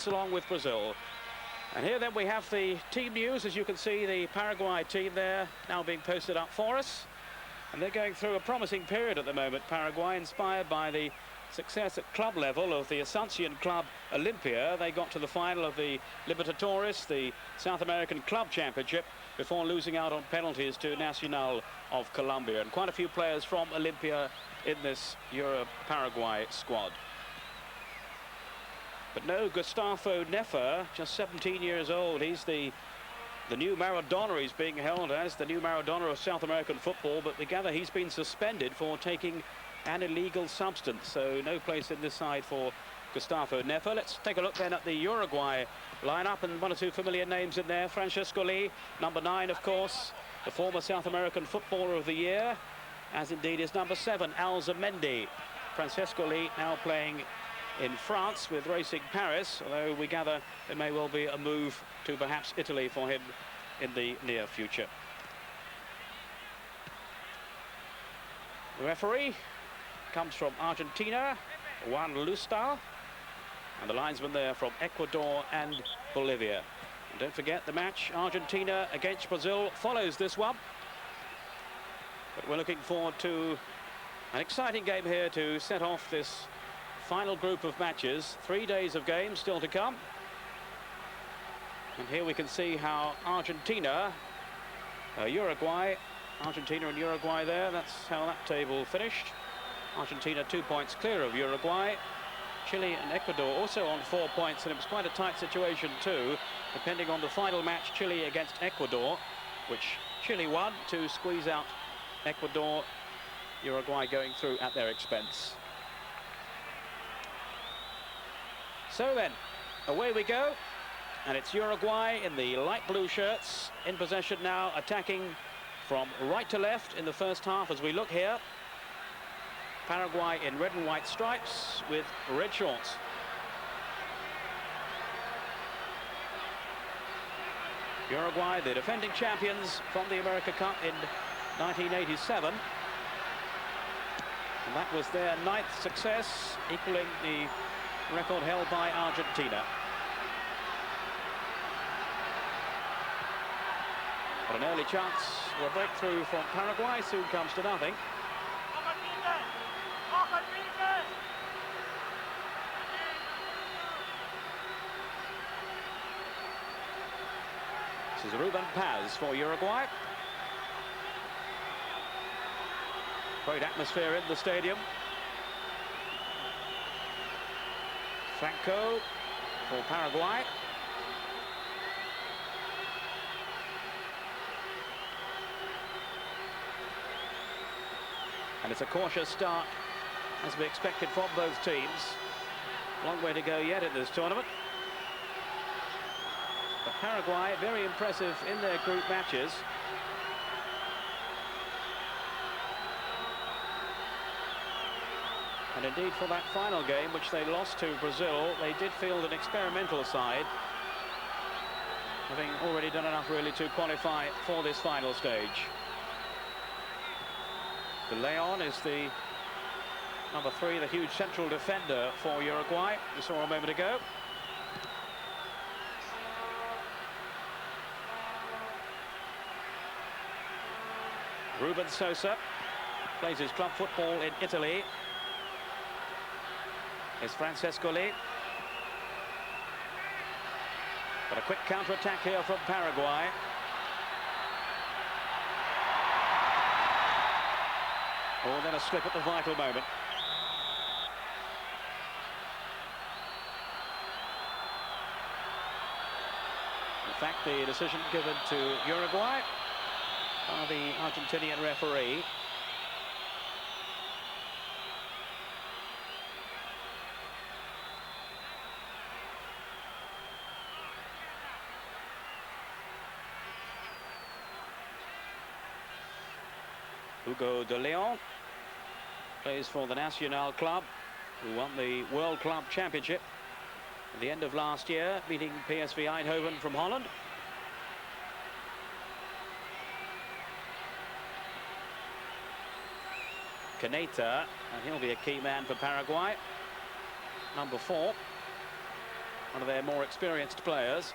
points along with Brazil. And here then we have the team news. As you can see, the Paraguay team there now being posted up for us. And they're going through a promising period at the moment, Paraguay, inspired by the success at club level of the Asuncion club Olympia. They got to the final of the Libertadores, the South American Club Championship, before losing out on penalties to Nacional of Colombia. And quite a few players from Olympia in this Paraguay squad. But no Gustavo Nefer, just 17 years old. He's the new Maradona. He's being held as the new Maradona of South American football, but we gather he's been suspended for taking an illegal substance, so no place in this side for Gustavo Nefer. Let's take a look then at the Uruguay lineup, and one or two familiar names in there. Francesco Lee, number 9, of course, the former South American Footballer of the Year, as indeed is number 7, Alzamendi. Francesco Lee now playing in France with Racing Paris, although we gather there may well be a move to perhaps Italy for him in the near future. The referee comes from Argentina, Juan Lustal, and the linesman there from Ecuador and Bolivia. And don't forget, the match Argentina against Brazil follows this one. But we're looking forward to an exciting game here to set off this final group of matches. 3 days of games still to come. And here we can see how Argentina, Uruguay, Argentina and Uruguay there, that's how that table finished. Argentina 2 points clear of Uruguay. Chile and Ecuador also on 4 points, and it was quite a tight situation too, depending on the final match, Chile against Ecuador, which Chile won to squeeze out Ecuador, Uruguay going through at their expense. So then, away we go, and it's Uruguay in the light blue shirts, in possession now, attacking from right to left in the first half as we look here. Paraguay in red and white stripes with red shorts. Uruguay, the defending champions from the America Cup in 1987. And that was their 9th success, equaling the record held by Argentina. But an early chance for a breakthrough from Paraguay soon comes to nothing. This is Ruben Paz for Uruguay. Great atmosphere in the stadium. Franco for Paraguay. And it's a cautious start, as we expected from both teams. Long way to go yet in this tournament. But Paraguay, very impressive in their group matches. And indeed, for that final game, which they lost to Brazil, they did field an experimental side, having already done enough really to qualify for this final stage. De Leon is the number 3, the huge central defender for Uruguay, we saw a moment ago. Ruben Sosa plays his club football in Italy. Is Francesco Lee. But a quick counter-attack here from Paraguay. Oh, then a slip at the vital moment. In fact, the decision given to Uruguay by the Argentinian referee. Hugo de Leon plays for the Nacional club, who won the World Club Championship at the end of last year, beating PSV Eindhoven from Holland. Caneta, and he'll be a key man for Paraguay. Number 4. one of their more experienced players.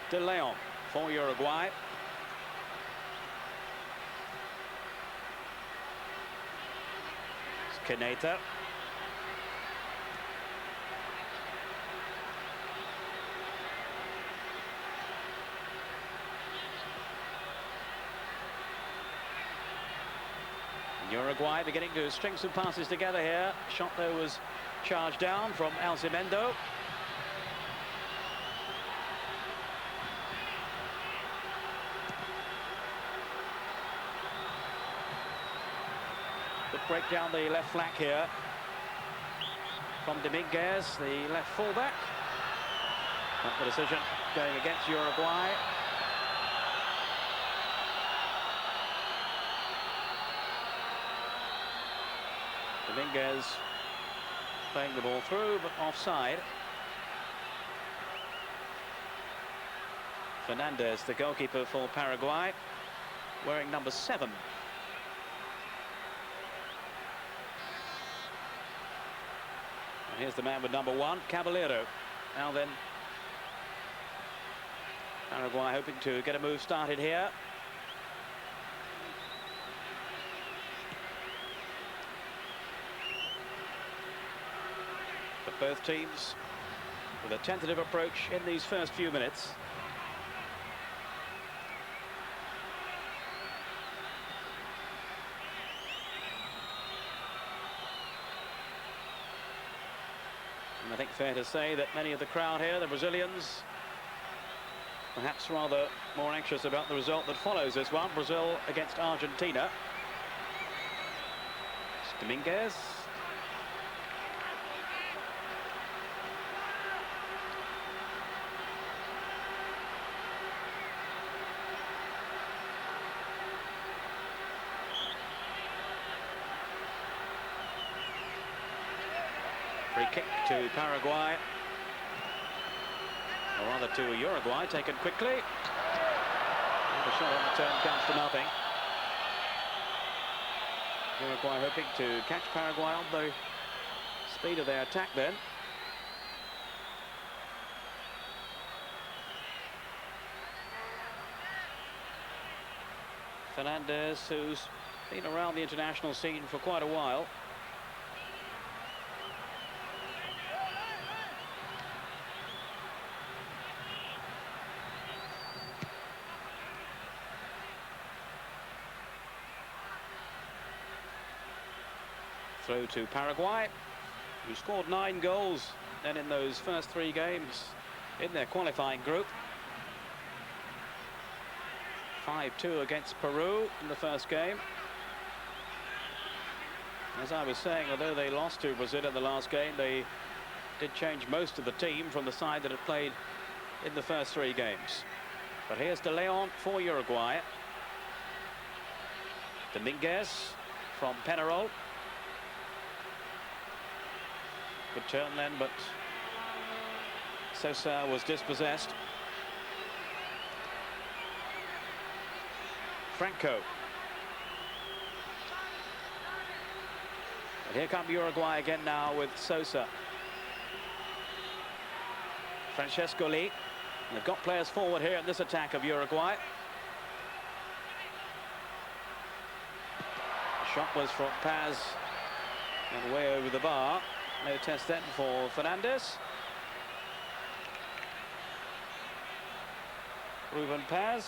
De Leon for Uruguay. Caneta. Uruguay beginning to string some passes together here. Shot though was charged down from Alzimendo. Break down the left flank here from Dominguez, the left fullback. Not the decision going against Uruguay. Dominguez playing the ball through, but offside. Fernandez, the goalkeeper for Paraguay, wearing number 7. Here's the man with number 1, Caballero. Now then, Paraguay hoping to get a move started here. But both teams with a tentative approach in these first few minutes. And I think fair to say that many of the crowd here, the Brazilians, perhaps rather more anxious about the result that follows this one. Brazil against Argentina. It's Dominguez. Free kick to Paraguay, or rather to Uruguay, taken quickly. And the shot on the turn counts for nothing. Uruguay hoping to catch Paraguay on the speed of their attack then. Fernandez, who's been around the international scene for quite a while. Through to Paraguay, who scored 9 goals then in those first 3 games in their qualifying group. 5-2 against Peru in the first game. As I was saying, although they lost to Brazil in the last game, they did change most of the team from the side that had played in the first 3 games. But here's De Leon for Uruguay. Dominguez from Penarol. Good turn then, but Sosa was dispossessed. Franco. And here come Uruguay again now with Sosa. Francesco Lee. They've got players forward here in this attack of Uruguay. The shot was from Paz and way over the bar. No test then for Fernandez. Ruben Paz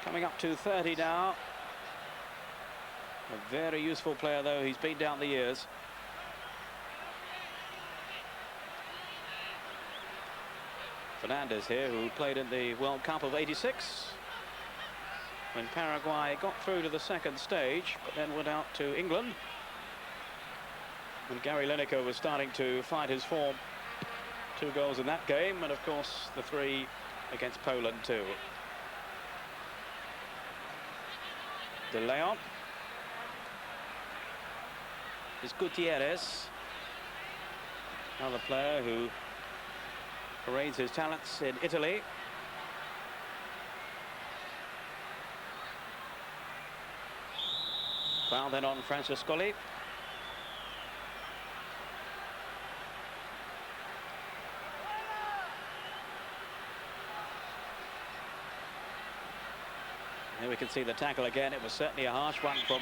coming up to 30 now. A very useful player though, he's been down the years. Fernandez here, who played in the World Cup of '86 when Paraguay got through to the second stage, but then went out to England when Gary Lineker was starting to find his form. 2 goals in that game, and of course the 3 against Poland too. De Leon. Is Gutierrez. Another player who parades his talents in Italy. Foul then on Francescoli. Here we can see the tackle again. It was certainly a harsh one from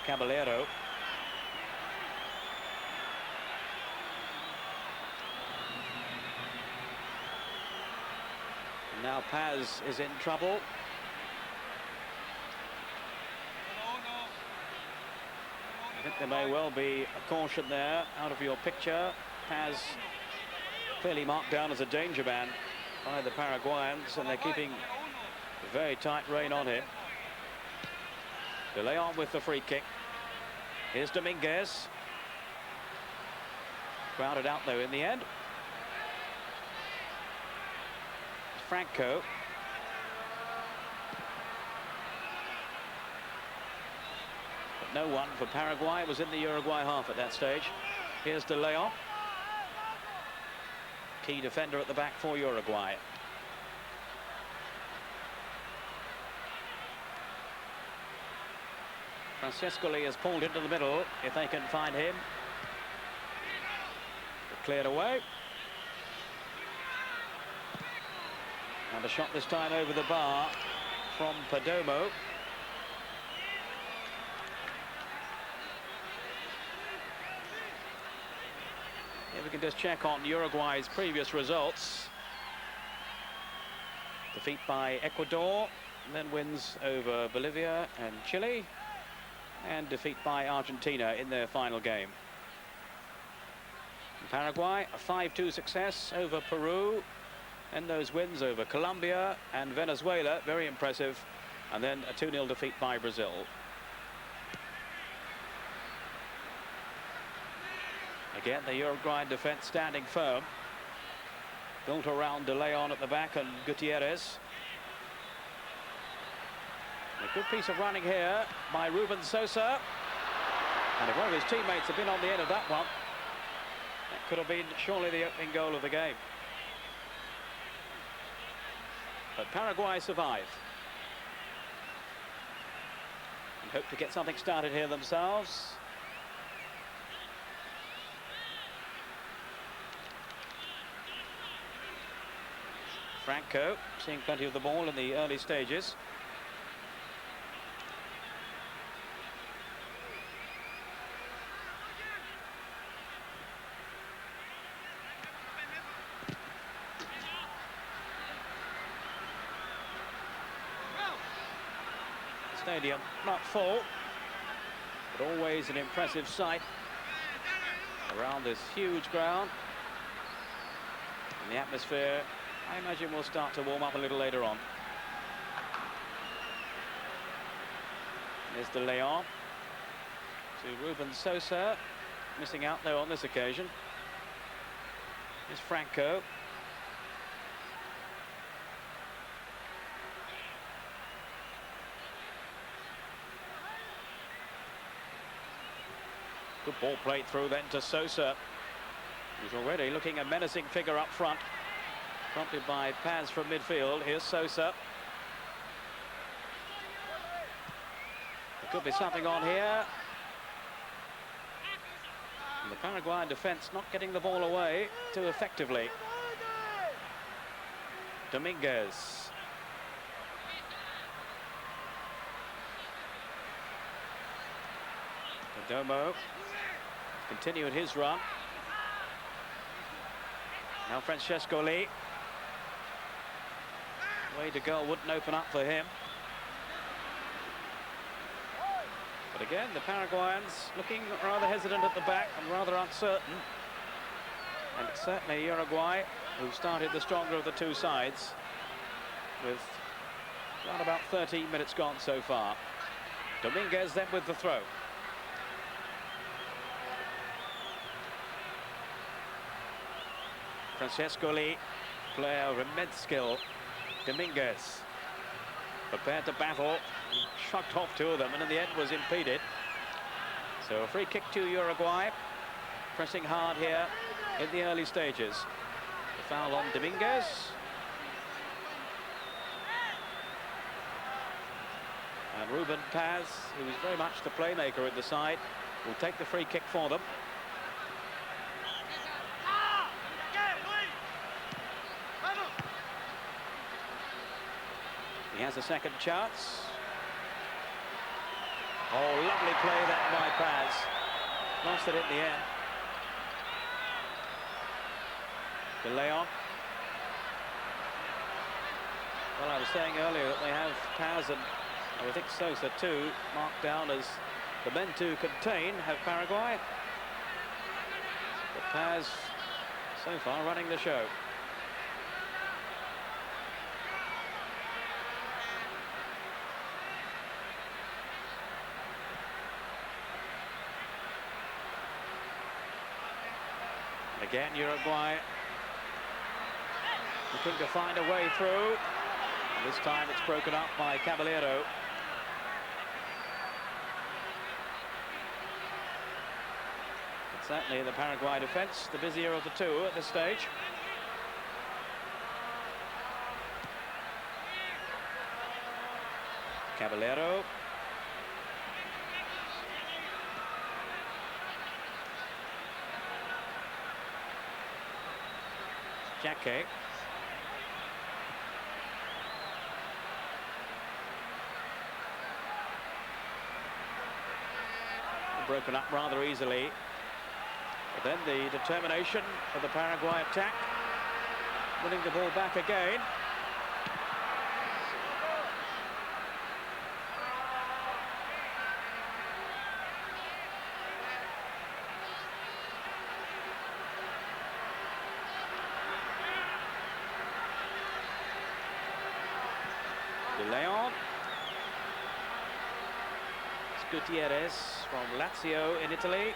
Caballero. Now Paz is in trouble. I think there may well be a caution there out of your picture. Paz clearly marked down as a danger man by the Paraguayans, and they're keeping a very tight rein on him. De Leon with the free kick. Here's Dominguez. Crowded out though in the end. Franco. But no one for Paraguay. It was in the Uruguay half at that stage. Here's De Leon. Key defender at the back for Uruguay. Francescoli is pulled into the middle if they can find him. Cleared away. And a shot this time over the bar from Perdomo. Here we can just check on Uruguay's previous results. Defeat by Ecuador, then wins over Bolivia and Chile, and defeat by Argentina in their final game. In Paraguay, a 5-2 success over Peru, and those wins over Colombia and Venezuela, very impressive, and then a 2-0 defeat by Brazil. Again, the Uruguayan defense standing firm, built around De Leon at the back and Gutierrez. A good piece of running here by Ruben Sosa. And if one of his teammates had been on the end of that one, that could have been surely the opening goal of the game. But Paraguay survive and hope to get something started here themselves. Franco seeing plenty of the ball in the early stages. Stadium not full, but always an impressive sight around this huge ground. And the atmosphere, I imagine, will start to warm up a little later on. There's De Leon to Ruben Sosa, missing out though on this occasion. Here's Franco. Good ball played through then to Sosa, who's already looking a menacing figure up front, prompted by Paz from midfield. Here's Sosa. There could be something on here. And the Paraguayan defense not getting the ball away too effectively. Dominguez. Perdomo continued his run. Now Francescoli. Way to go wouldn't open up for him. But again, the Paraguayans looking rather hesitant at the back and rather uncertain. And it's certainly Uruguay who started the stronger of the two sides, with around about 13 minutes gone so far. Dominguez then with the throw. Francescoli, player of immense skill. Dominguez prepared to battle, shot off two of them, and in the end was impeded. So a free kick to Uruguay. pressing hard here in the early stages. The foul on Dominguez. And Ruben Paz, who is very much the playmaker in the side, will take the free kick for them. He has a second chance. Oh, lovely play that by Paz. Lost it in the end. De Leon. Well, I was saying earlier that they have Paz and I think Sosa too marked down as the men to contain have Paraguay. But Paz so far running the show. And again Uruguay looking to find a way through. And this time it's broken up by Caballero. But certainly the Paraguay defence, the busier of the two at this stage. Caballero. Jacquet. Broken up rather easily. But then the determination of the Paraguay attack. Winning the ball back again. De Leon. Gutierrez from Lazio in Italy.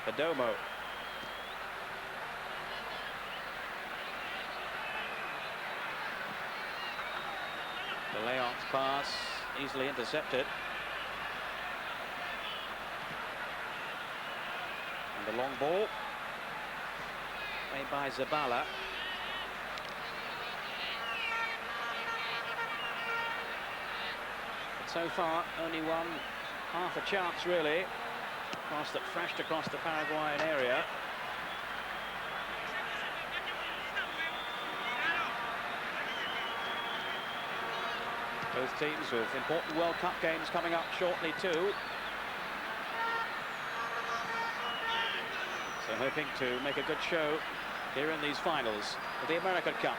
Perdomo. De Leon's pass easily intercepted. The long ball made by Zabala. But so far only one half a chance really. Cross that flashed across the Paraguayan area. Both teams with important World Cup games coming up shortly too. So hoping to make a good show here in these finals of the American Cup.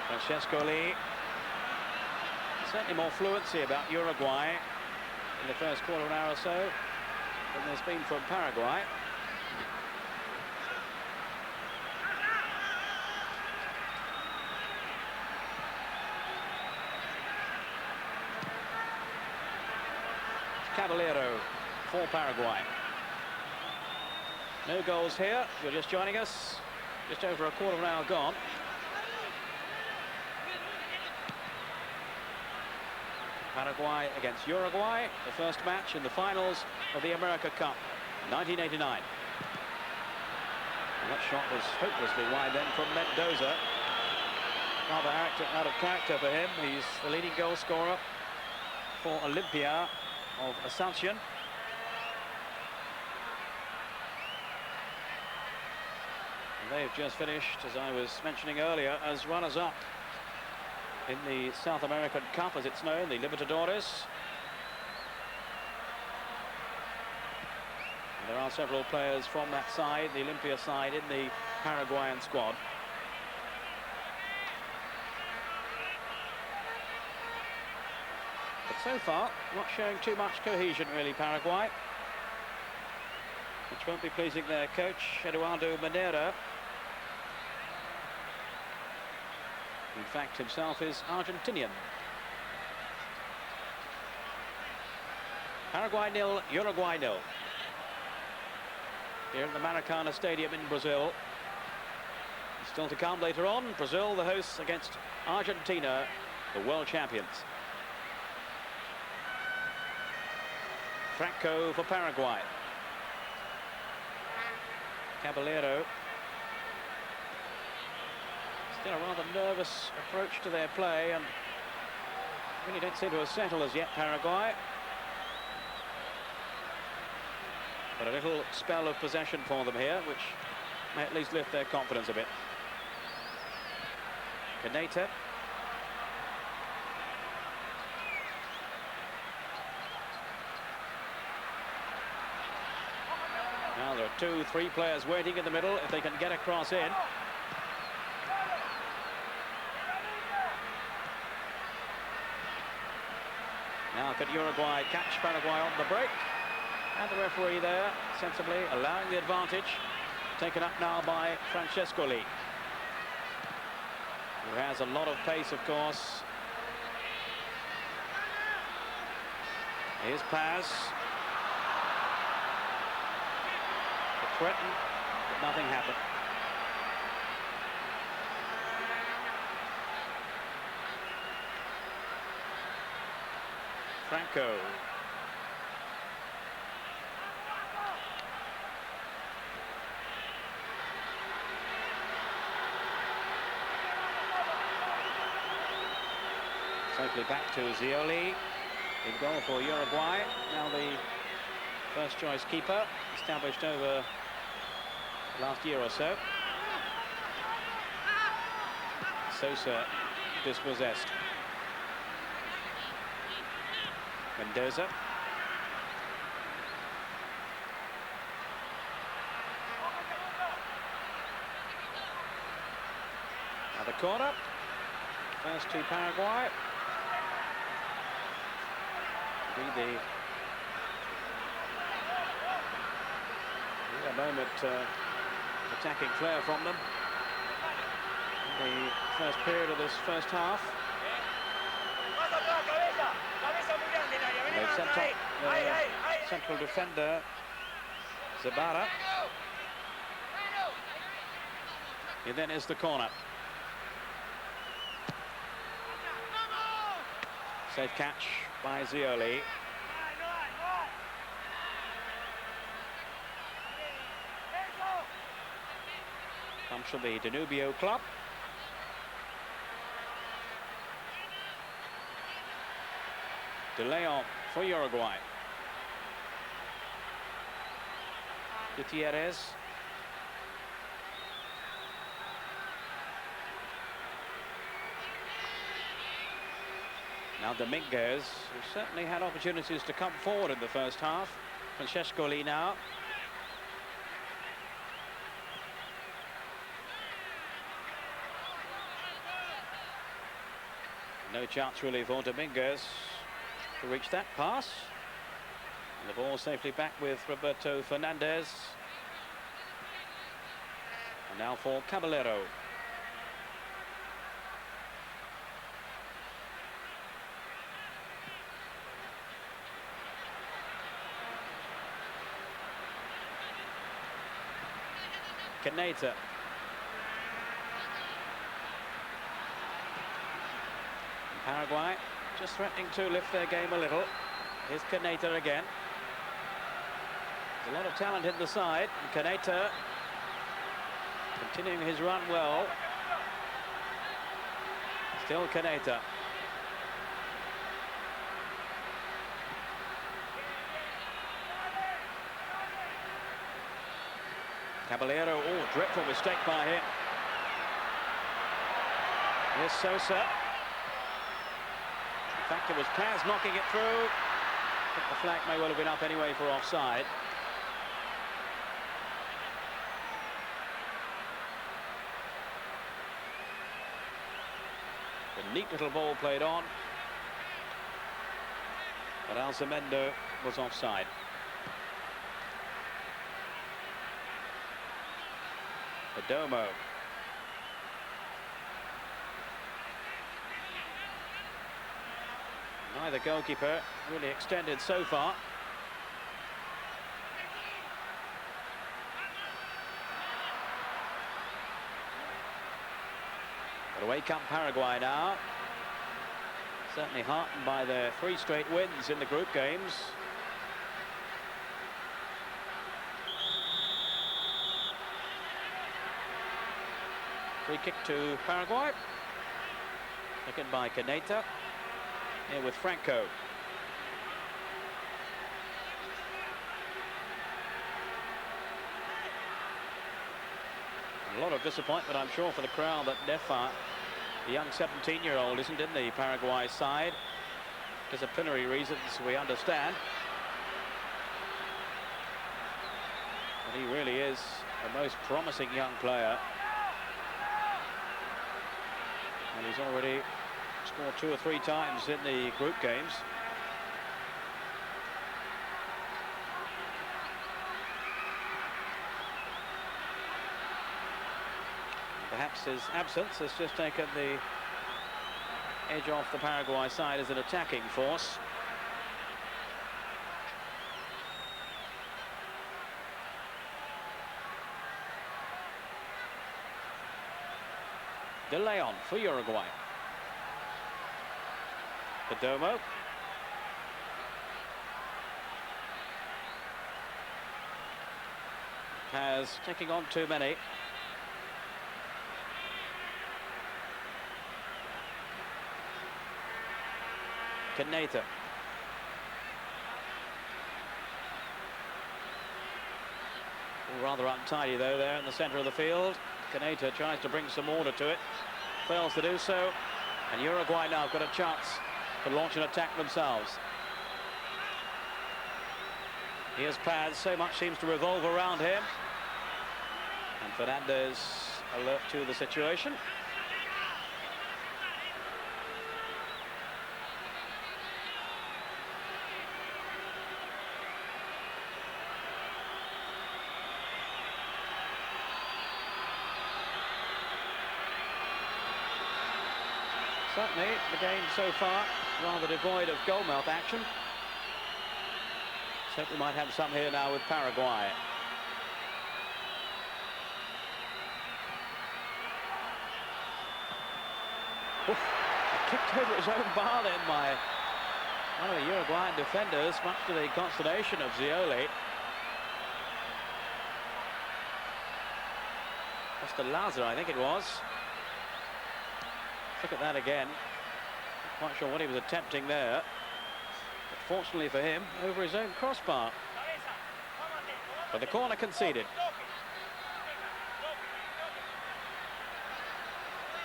Francesco Lee. Certainly more fluency about Uruguay in the first quarter of an hour or so than there's been from Paraguay. Caballero for Paraguay. No goals here. If you're just joining us, just over a quarter of an hour gone. Paraguay against Uruguay, the first match in the finals of the America Cup 1989. And that shot was hopelessly wide then from Mendoza. Rather out of character for him. He's the leading goal scorer for Olympia of Asuncion. And they've just finished, as I was mentioning earlier, as runners-up in the South American Cup, as it's known, the Libertadores. And there are several players from that side, the Olympia side, in the Paraguayan squad. But so far, not showing too much cohesion, really, Paraguay. Which won't be pleasing their coach, Eduardo Manera. In fact, himself is Argentinian. Paraguay 0, Uruguay 0. here at the Maracana Stadium in Brazil. Still to come later on, Brazil the hosts against Argentina, the world champions. Franco for Paraguay. Caballero. Still a rather nervous approach to their play, and really don't seem to have settled as yet, Paraguay. But a little spell of possession for them here, which may at least lift their confidence a bit. Caneta. Now there are 2-3 players waiting in the middle if they can get a cross in. Now can Uruguay catch Paraguay on the break? And the referee there sensibly allowing the advantage. Taken up now by Francesco Lee, who has a lot of pace, of course. Here's Paz. To threaten, but nothing happened. Franco. Safely back to Zioli. Big goal for Uruguay. Now the first choice keeper, established over the last year or so. Sosa dispossessed. Mendoza. Now the corner. First to Paraguay. A moment attacking flair from them in the first period of this first half. They've sent up the central defender Zabara. And then is the corner. Safe catch by Zioli. Comes from the Danubio club. De Leon for Uruguay. Gutierrez. Now Dominguez, who certainly had opportunities to come forward in the first half. Francesco Lee now. No chance really for Dominguez to reach that pass. And the ball safely back with Roberto Fernandez. And now for Caballero. Caneta. Paraguay just threatening to lift their game a little. Here's Caneta again. There's a lot of talent in the side. And Caneta continuing his run well. Still Caneta. Caballero, oh, dreadful mistake by him. Here's Sosa. In fact, it was Paz knocking it through. But the flag may well have been up anyway for offside. A neat little ball played on. But Alzamendo was offside. Adomo. Neither goalkeeper really extended so far. But away come Paraguay now. Certainly heartened by their 3 straight wins in the group games. Free kick to Paraguay. Taken by Caneta. Here with Franco. A lot of disappointment, I'm sure, for the crowd that Nefa, the young 17-year-old, isn't in the Paraguay side. Disciplinary reasons, we understand. But he really is a most promising young player. And he's already scored 2 or 3 times in the group games. Perhaps his absence has just taken the edge off the Paraguay side as an attacking force. De Leon for Uruguay. Perdomo. Has taking on too many. Caneta. Rather untidy though there in the centre of the field. Caneta tries to bring some order to it, fails to do so, and Uruguay now have got a chance to launch an attack themselves. Here's Paz, so much seems to revolve around him, and Fernandez alert to the situation. Certainly, the game so far rather devoid of goalmouth action. Let's hope we might have some here now with Paraguay. Oof, kicked over his own bar then by one of the Uruguayan defenders, much to the consternation of Zioli. Mr. Lazar, I think it was. Look at that again. Not quite sure what he was attempting there. But fortunately for him, over his own crossbar. But the corner conceded.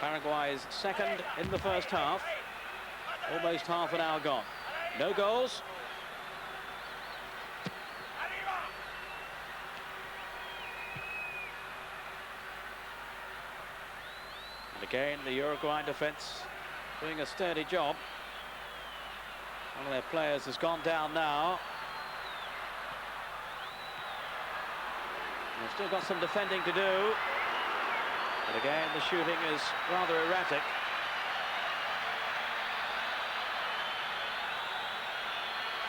Paraguay's second in the first half. Almost half an hour gone. No goals. Again, the Uruguayan defence doing a sturdy job. One of their players has gone down now. They've still got some defending to do. But again, the shooting is rather erratic.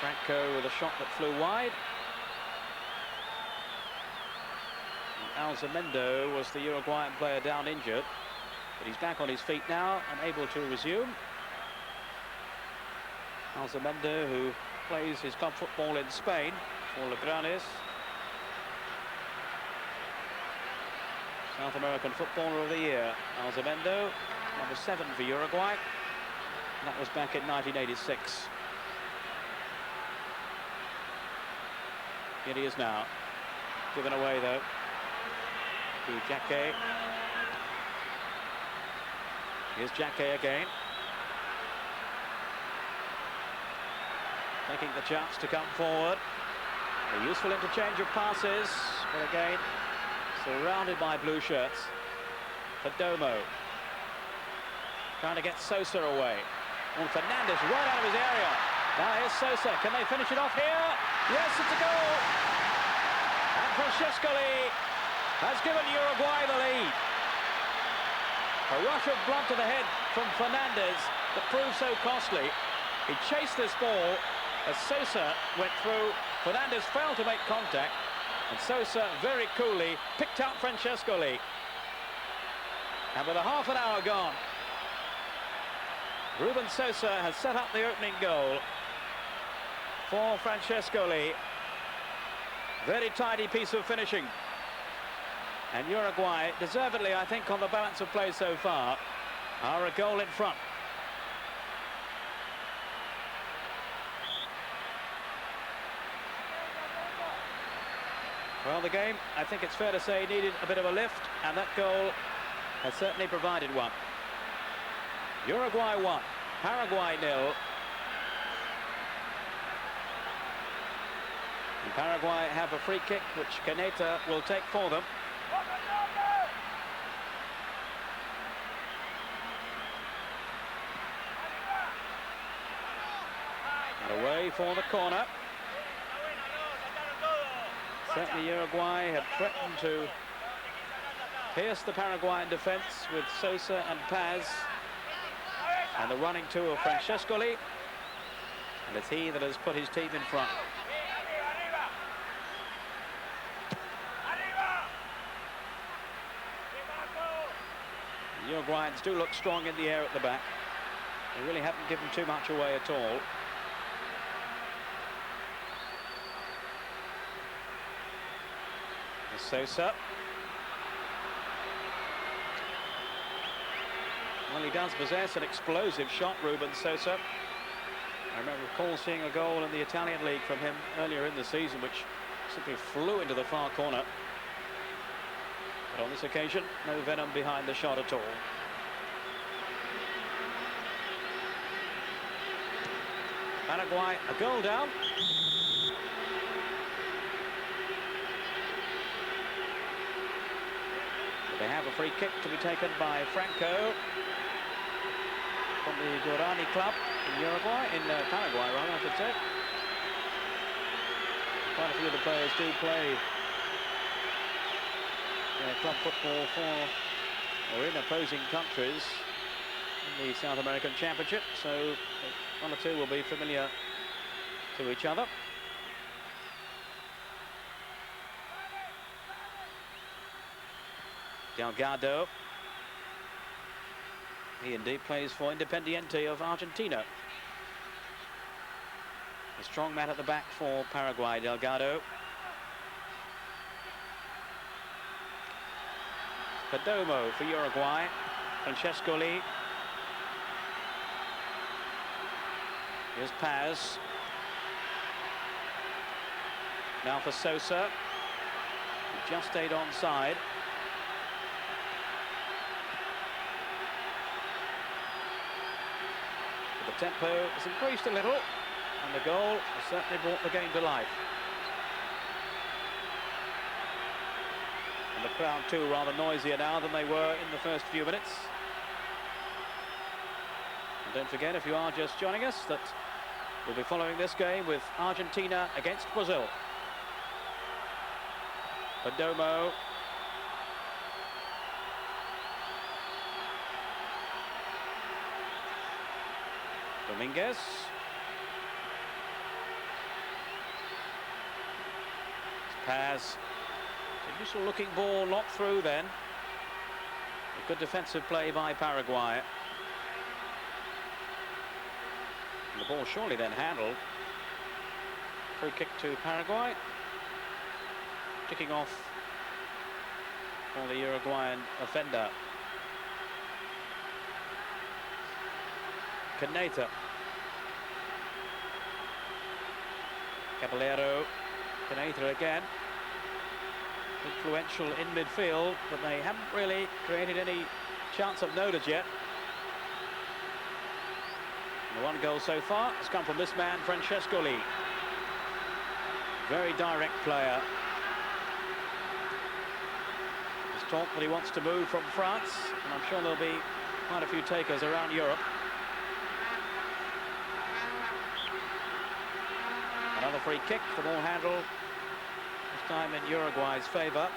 Franco with a shot that flew wide. And Alzamendo was the Uruguayan player down injured. But he's back on his feet now and able to resume. Alzamendo, who plays his club football in Spain for Leganes. South American Footballer of the Year, Alzamendo, number 7 for Uruguay. And that was back in 1986. Here he is now. Given away though to Jacquet. Here's Jacquet again. Taking the chance to come forward. A useful interchange of passes, but again, surrounded by blue shirts. Perdomo. Trying to get Sosa away. And Fernandez right out of his area. Now here's Sosa. Can they finish it off here? Yes, it's a goal. And Francescoli has given Uruguay the lead. A rush of blood to the head from Fernandez that proved so costly. He chased this ball as Sosa went through. Fernandez failed to make contact, and Sosa very coolly picked out Francescoli. And with a half an hour gone, Ruben Sosa has set up the opening goal for Francescoli. Very tidy piece of finishing. And Uruguay, deservedly, I think, on the balance of play so far, are a goal in front. Well, the game, I think it's fair to say, needed a bit of a lift, and that goal has certainly provided one. Uruguay 1, Paraguay 0. And Paraguay have a free kick, which Caneta will take for them. And away for the corner. Certainly Uruguay have threatened to pierce the Paraguayan defence with Sosa and Paz. And the running to of Francescoli. And it's he that has put his team in front. The Uruguayans do look strong in the air at the back. They really haven't given too much away at all. Sosa. Well, he does possess an explosive shot, Ruben Sosa. I recall seeing a goal in the Italian league from him earlier in the season, which simply flew into the far corner. But on this occasion, no venom behind the shot at all. Paraguay, a goal down. They have a free kick to be taken by Franco from the Guarani club in Uruguay, in Paraguay, rather, I should say. Quite a few of the players do play club football for or in opposing countries in the South American Championship, so one or two will be familiar to each other. Delgado. He indeed plays for Independiente of Argentina. A strong man at the back for Paraguay, Delgado. Perdomo for Uruguay. Francescoli. Here's Paz. Now for Sosa. He just stayed onside. The tempo has increased a little, and the goal has certainly brought the game to life. And the crowd too rather noisier now than they were in the first few minutes. And don't forget, if you are just joining us, that we'll be following this game with Argentina against Brazil. Perdomo. Dominguez. Paz. Initial looking ball not through then. A good defensive play by Paraguay. And the ball surely then handled. Free kick to Paraguay. Kicking off for the Uruguayan offender. Caneta. Caballero. Caneta again. Influential in midfield, but they haven't really created any chance of notice yet. And the one goal so far has come from this man, Francescoli. Very direct player. There's talk that he wants to move from France, and I'm sure there'll be quite a few takers around Europe. Another free kick, the ball handle, this time in Uruguay's favour.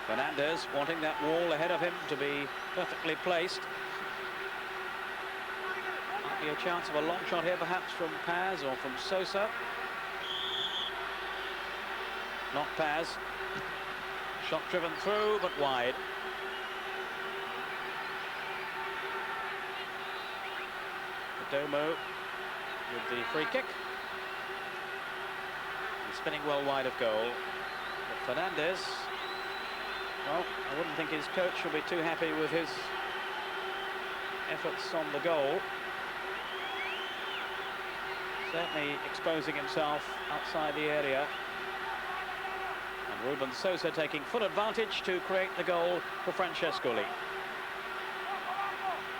Fernandez wanting that wall ahead of him to be perfectly placed. Be a chance of a long shot here, perhaps from Paz or from Sosa. Not Paz. Shot driven through, but wide. Domo with the free kick. And spinning well wide of goal. But Fernandez, well, I wouldn't think his coach will be too happy with his efforts on the goal. Certainly exposing himself outside the area. And Ruben Sosa taking full advantage to create the goal for Francescoli.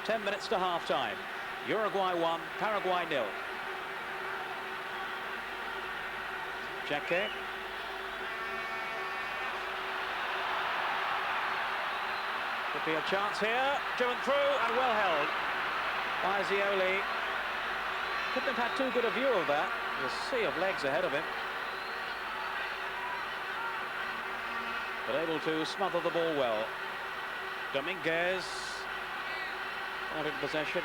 10 minutes to half-time. Uruguay 1, Paraguay 0. Jacquet. Could be a chance here. Driven through and well held by Zioli. Couldn't have had too good a view of that. There's a sea of legs ahead of him. But able to smother the ball well. Dominguez. Not in possession.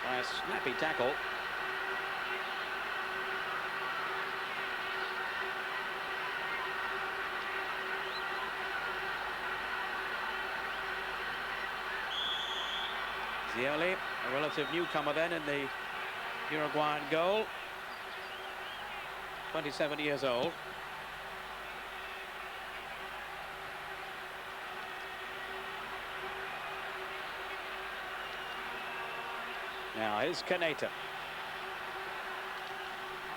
By a snappy tackle. Zioli, a relative newcomer then in the Uruguayan goal. 27 years old. Now here's Caneta.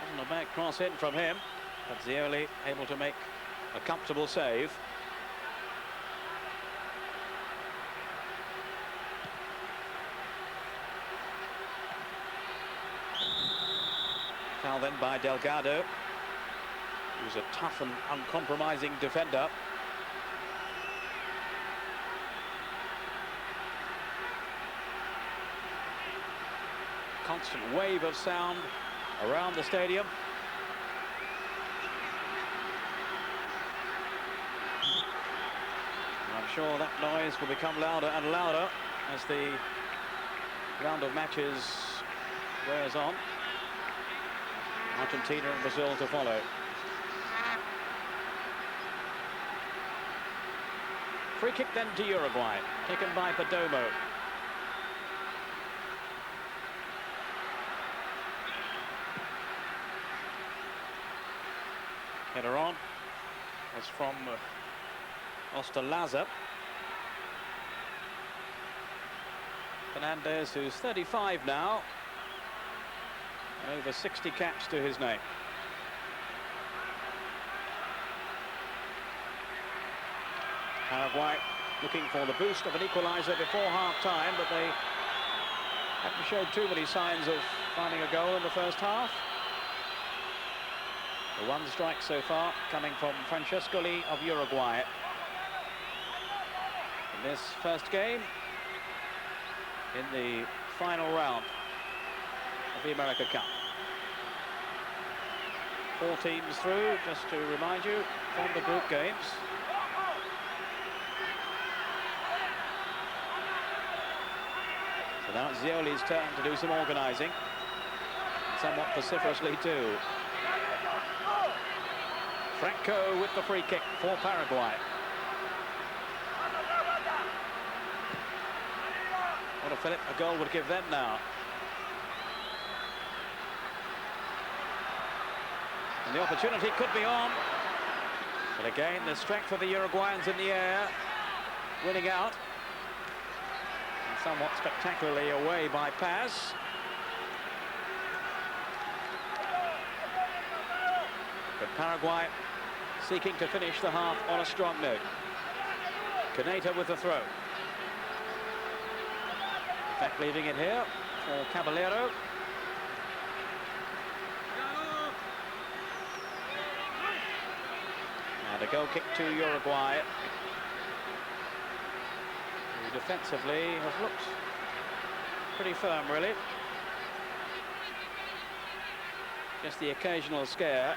Wasn't a bad cross in from him, but Zioli able to make a comfortable save. Foul then by Delgado, who's a tough and uncompromising defender. Constant wave of sound around the stadium. And I'm sure that noise will become louder and louder as the round of matches wears on. Argentina and Brazil to follow. Free kick then to Uruguay, taken by Perdomo. Header on was from Ostalaza. Fernandez, who's 35 now, and over 60 caps to his name. Paraguay looking for the boost of an equaliser before half-time, but they haven't showed too many signs of finding a goal in the first half. The one strike so far coming from Francescoli of Uruguay in this first game in the final round of the America Cup. 4 teams through, just to remind you, from the group games. So now it's Zioli's turn to do some organising, somewhat vociferously too. Franco with the free kick for Paraguay. What a fillip a goal would give them now. And the opportunity could be on. But again, the strength of the Uruguayans in the air, winning out. And somewhat spectacularly away by Paz. But Paraguay seeking to finish the half on a strong note. Caneta with the throw. In fact, leaving it here for Caballero. And a goal kick to Uruguay, who defensively have looked pretty firm, really. Just the occasional scare.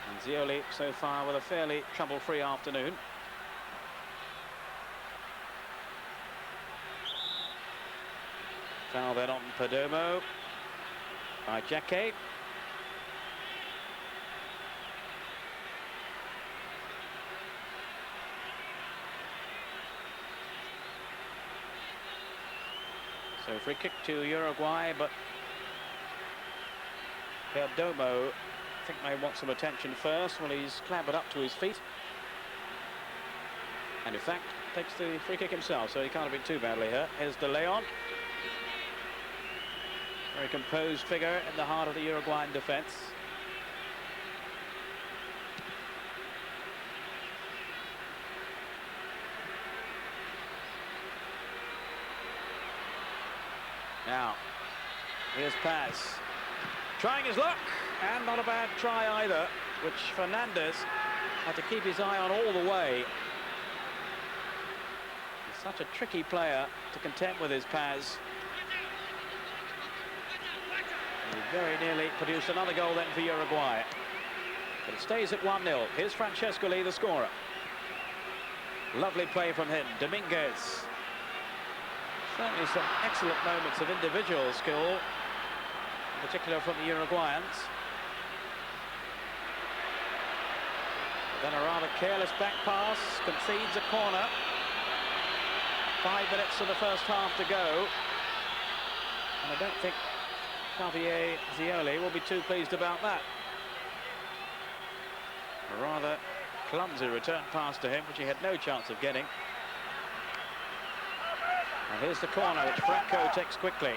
And Zioli so far with a fairly trouble-free afternoon. Foul then on Perdomo by Jacquet. So free kick to Uruguay, but Perdomo, I think, may want some attention first. Well, he's clambered up to his feet. And in fact, takes the free kick himself, so he can't have been too badly hurt. Here's De Leon. Very composed figure in the heart of the Uruguayan defence. Now, here's Paz. Trying his luck, and not a bad try either, which Fernandez had to keep his eye on all the way. He's such a tricky player to contend with his Paz. And he very nearly produced another goal then for Uruguay. But it stays at 1-0. Here's Francesco Lee, the scorer. Lovely play from him. Dominguez. Certainly some excellent moments of individual skill, in particular from the Uruguayans. Then a rather careless back pass, concedes a corner. 5 minutes of the first half to go. And I don't think Javier Zioli will be too pleased about that. A rather clumsy return pass to him, which he had no chance of getting. And here's the corner, which Franco takes quickly.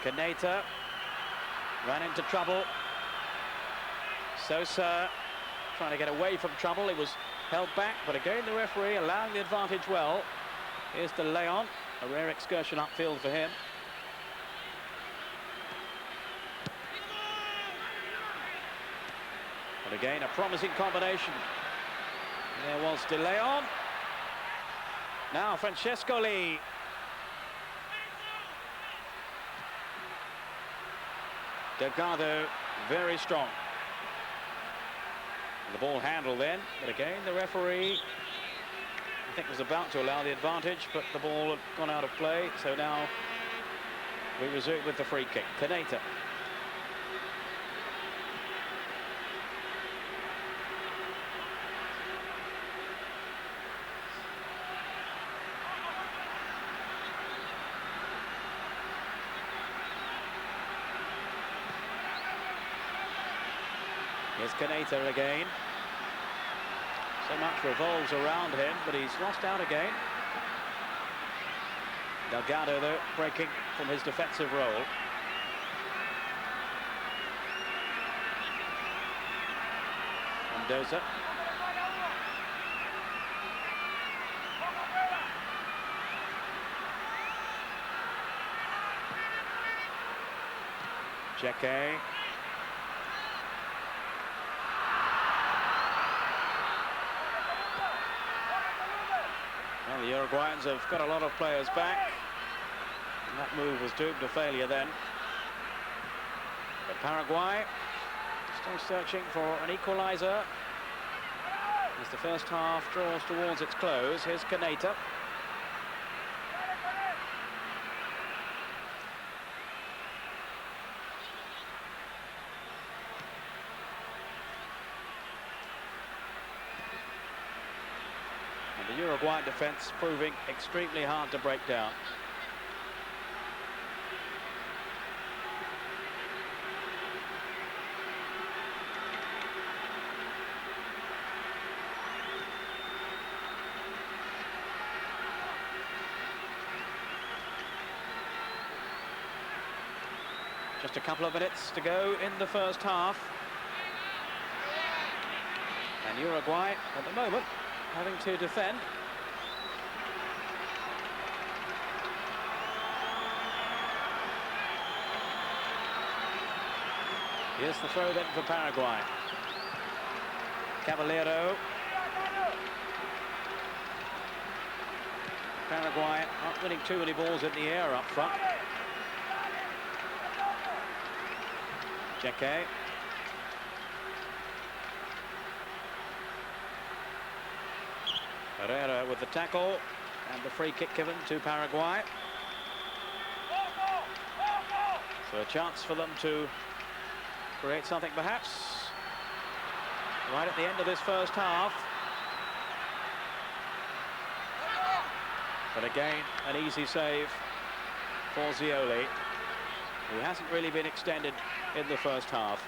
Caneta ran into trouble. Sosa trying to get away from trouble. He was held back, but again the referee allowing the advantage well. Here's De Leon, a rare excursion upfield for him. But again, a promising combination. There was De Leon. Now Francesco Lee. Delgado, very strong. The ball handled then, but again the referee, I think, was about to allow the advantage, but the ball had gone out of play, so now we resume with the free kick. Caneta. Here's Caneta again. So much revolves around him, but he's lost out again. Delgado, though, breaking from his defensive role. Mendoza. Jacquet. Well, the Uruguayans have got a lot of players back. And that move was doomed to failure then. But Paraguay still searching for an equaliser as the first half draws towards its close. Here's Caneta. The Uruguayan defence proving extremely hard to break down. Just a couple of minutes to go in the first half. And Uruguay, at the moment, having to defend. Here's the throw then for Paraguay. Caballero. Paraguay not winning too many balls in the air up front. Jacquet. Herrera with the tackle. And the free kick given to Paraguay. So a chance for them to create something perhaps right at the end of this first half. But again, an easy save for Zioli, who hasn't really been extended in the first half.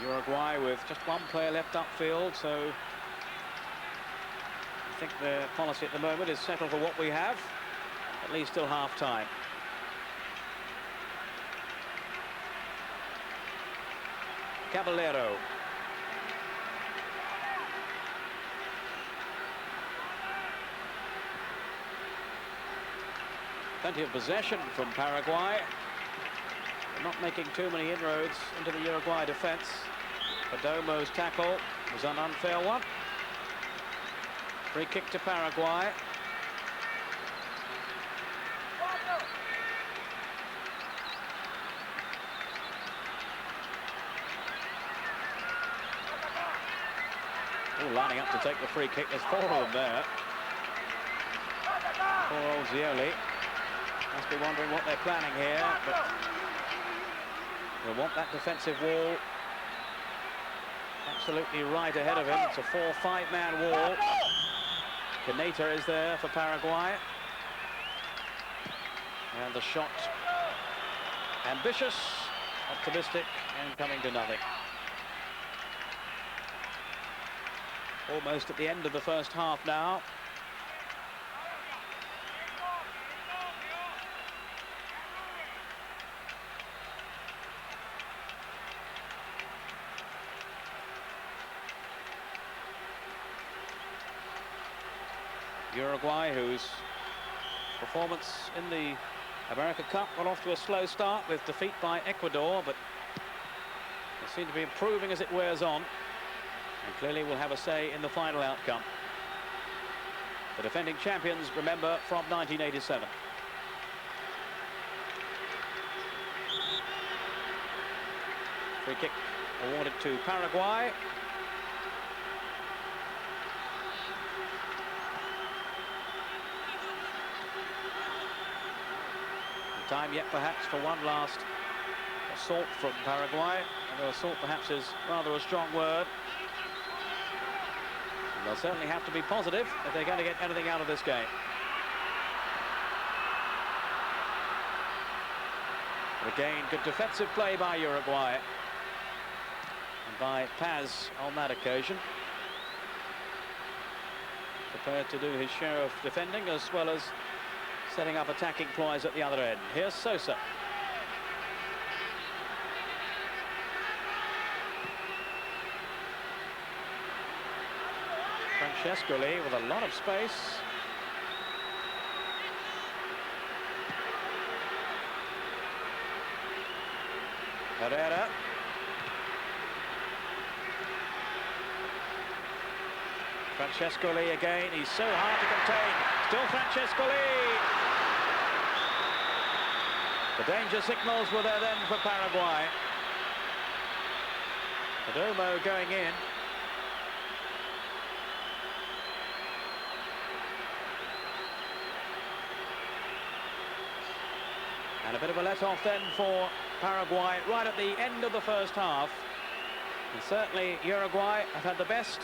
Uruguay with just one player left upfield, so I think their policy at the moment is settle for what we have, at least till half-time. Caballero. Plenty of possession from Paraguay. They're not making too many inroads into the Uruguay defence. Perdomo's tackle was an unfair one. Free kick to Paraguay. All lining up to take the free kick. There's four of them there. Poor old Zioli must be wondering what they're planning here, but they'll want that defensive wall absolutely right ahead of him. It's a 4-5-man wall. Caneta is there for Paraguay. And the shot, ambitious, optimistic, and coming to nothing. Almost at the end of the first half now. Uruguay, whose performance in the America Cup got off to a slow start with defeat by Ecuador, but they seem to be improving as it wears on, and clearly will have a say in the final outcome. The defending champions, remember, from 1987. Free kick awarded to Paraguay. Time yet perhaps for one last assault from Paraguay, although assault perhaps is rather a strong word. And they'll certainly have to be positive if they're going to get anything out of this game. But again, good defensive play by Uruguay and by Paz on that occasion. Prepared to do his share of defending as well as setting up attacking ploys at the other end. Here's Sosa. Francescoli with a lot of space. Herrera. Francescoli again. He's so hard to contain. Still Francescoli. The danger signals were there then for Paraguay. Perdomo going in. And a bit of a let-off then for Paraguay right at the end of the first half. And certainly Uruguay have had the best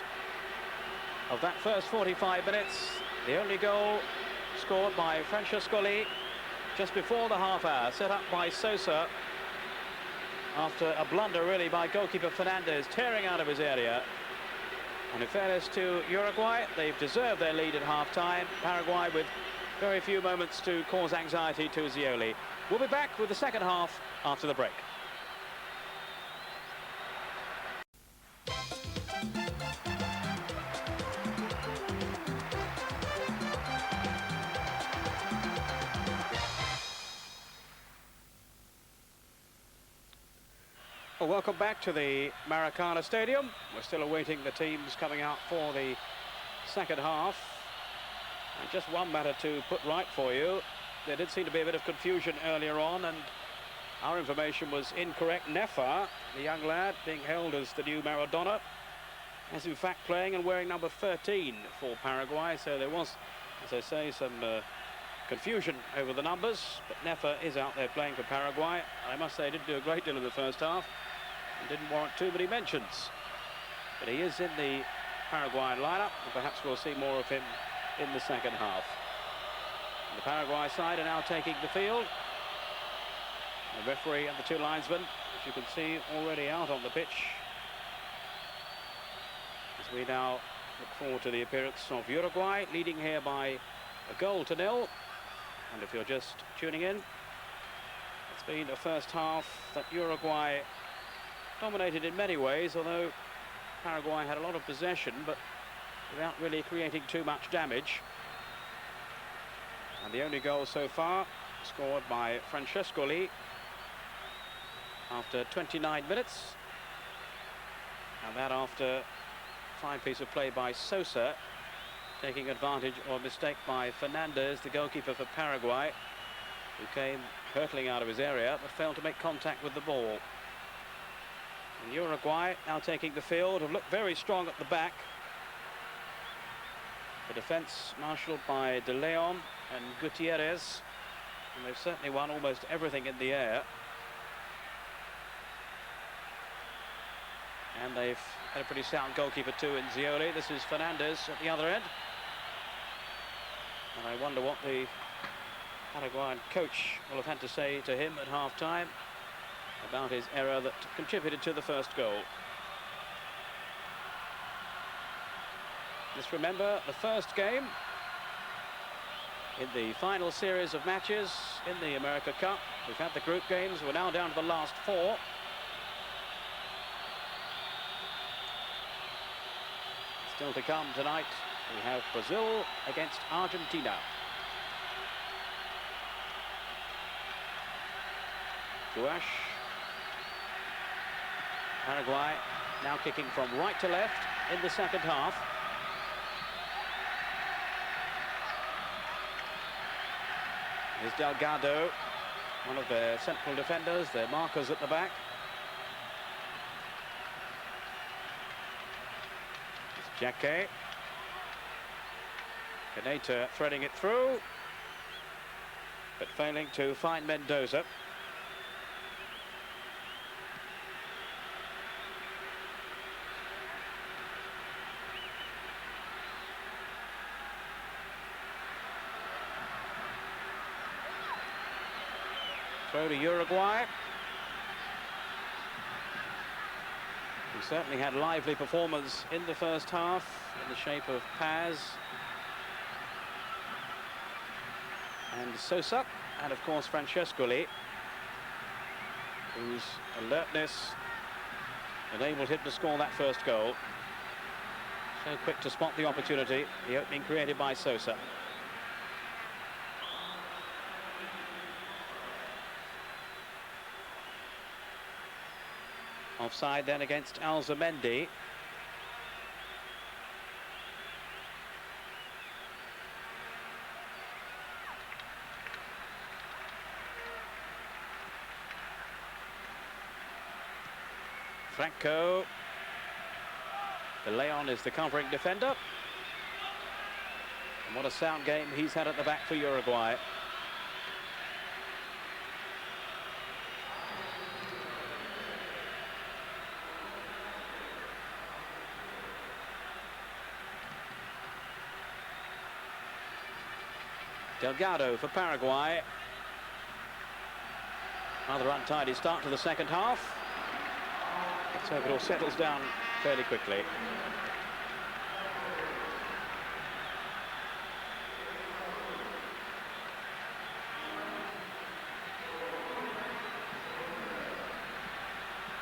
of that first 45 minutes. The only goal scored by Francescoli just before the half hour, set up by Sosa after a blunder really by goalkeeper Fernandez, tearing out of his area. And in fairness to Uruguay, they've deserved their lead at half-time. Paraguay with very few moments to cause anxiety to Zioli. We'll be back with the second half after the break. Well, welcome back to the Maracana Stadium. We're still awaiting the teams coming out for the second half. And just one matter to put right for you. There did seem to be a bit of confusion earlier on, and Our information was incorrect. Nefa, the young lad being held as the new Maradona, is in fact playing and wearing number 13 for Paraguay. So there was, as I say, some confusion over the numbers. But Nefa is out there playing for Paraguay. I must say, he didn't do a great deal in the first half. He didn't warrant too many mentions. But he is in the Paraguayan lineup, and perhaps we'll see more of him in the second half. The Paraguay side are now taking the field. The referee and the two linesmen, as you can see, already out on the pitch. As we now look forward to the appearance of Uruguay, leading here by 1-0. And if you're just tuning in, it's been a first half that Uruguay dominated in many ways, although Paraguay had a lot of possession, but without really creating too much damage. And the only goal so far scored by Francescoli after 29 minutes. And that after a fine piece of play by Sosa, taking advantage of a mistake by Fernandez, the goalkeeper for Paraguay, who came hurtling out of his area but failed to make contact with the ball. And Uruguay now taking the field, have looked very strong at the back. The defence marshalled by De Leon and Gutierrez, and they've certainly won almost everything in the air. And they've had a pretty sound goalkeeper too in Zioli. This is Fernandez at the other end. And I wonder what the Paraguayan coach will have had to say to him at half-time about his error that contributed to the first goal. Just remember, the first game in the final series of matches in the America Cup. We've had the group games. We're now down to the last 4. Still to come tonight, we have Brazil against Argentina. Guash. Paraguay now kicking from right to left in the second half. Here's Delgado, one of their central defenders, their markers at the back. It's Jacquet. Caneta threading it through, but failing to find Mendoza. Throw to Uruguay. We certainly had lively performance in the first half in the shape of Paz and Sosa, and of course Francescoli, whose alertness enabled him to score that first goal. So quick to spot the opportunity, the opening created by Sosa. Offside then against Alzamendi. Franco. De Leon is the covering defender. And what a sound game he's had at the back for Uruguay. Delgado for Paraguay. Rather untidy start to the second half. Let's hope it all settles down fairly quickly.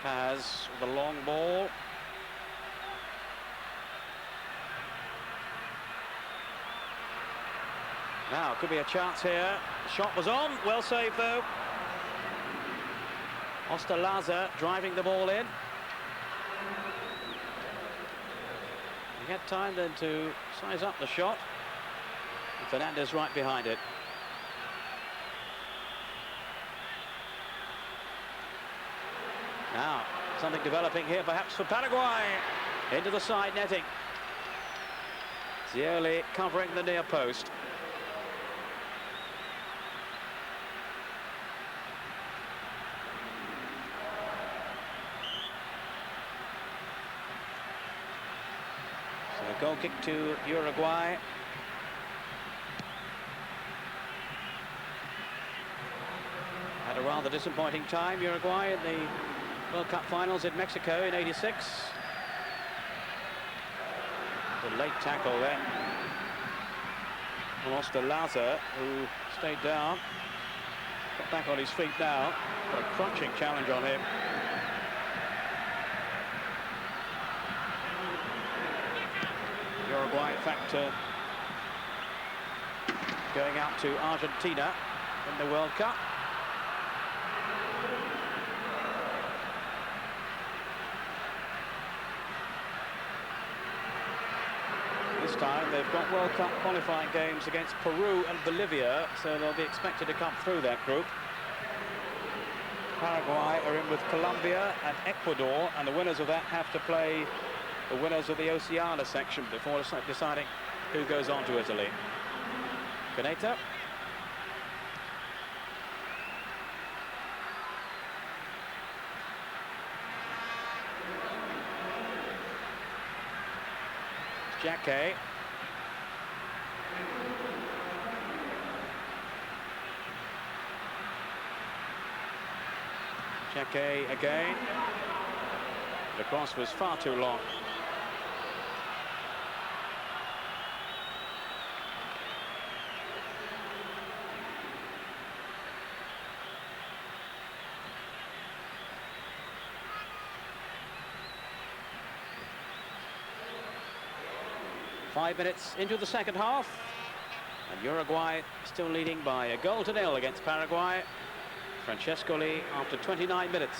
Paz with a long ball. Now, could be a chance here. The shot was on. Well saved, though. Osterlaza driving the ball in. He had time then to size up the shot. And Fernandez right behind it. Now, something developing here, perhaps for Paraguay. Into the side netting. Zioli covering the near post. So a goal kick to Uruguay. Had a rather disappointing time, Uruguay, in the World Cup finals in Mexico in '86. A late tackle there. Lost to Laza, who stayed down. Got back on his feet now. Got a crunching challenge on him. Uruguay, in fact, going out to Argentina in the World Cup. This time they've got World Cup qualifying games against Peru and Bolivia, so they'll be expected to come through that group. Paraguay are in with Colombia and Ecuador, and the winners of that have to play the winners of the Oceania section before deciding who goes on to Italy. Caneta. Jacquet. Jacquet again. The cross was far too long. Five minutes into the second half, and Uruguay still leading by a goal to nil against Paraguay. Francescoli after 29 minutes.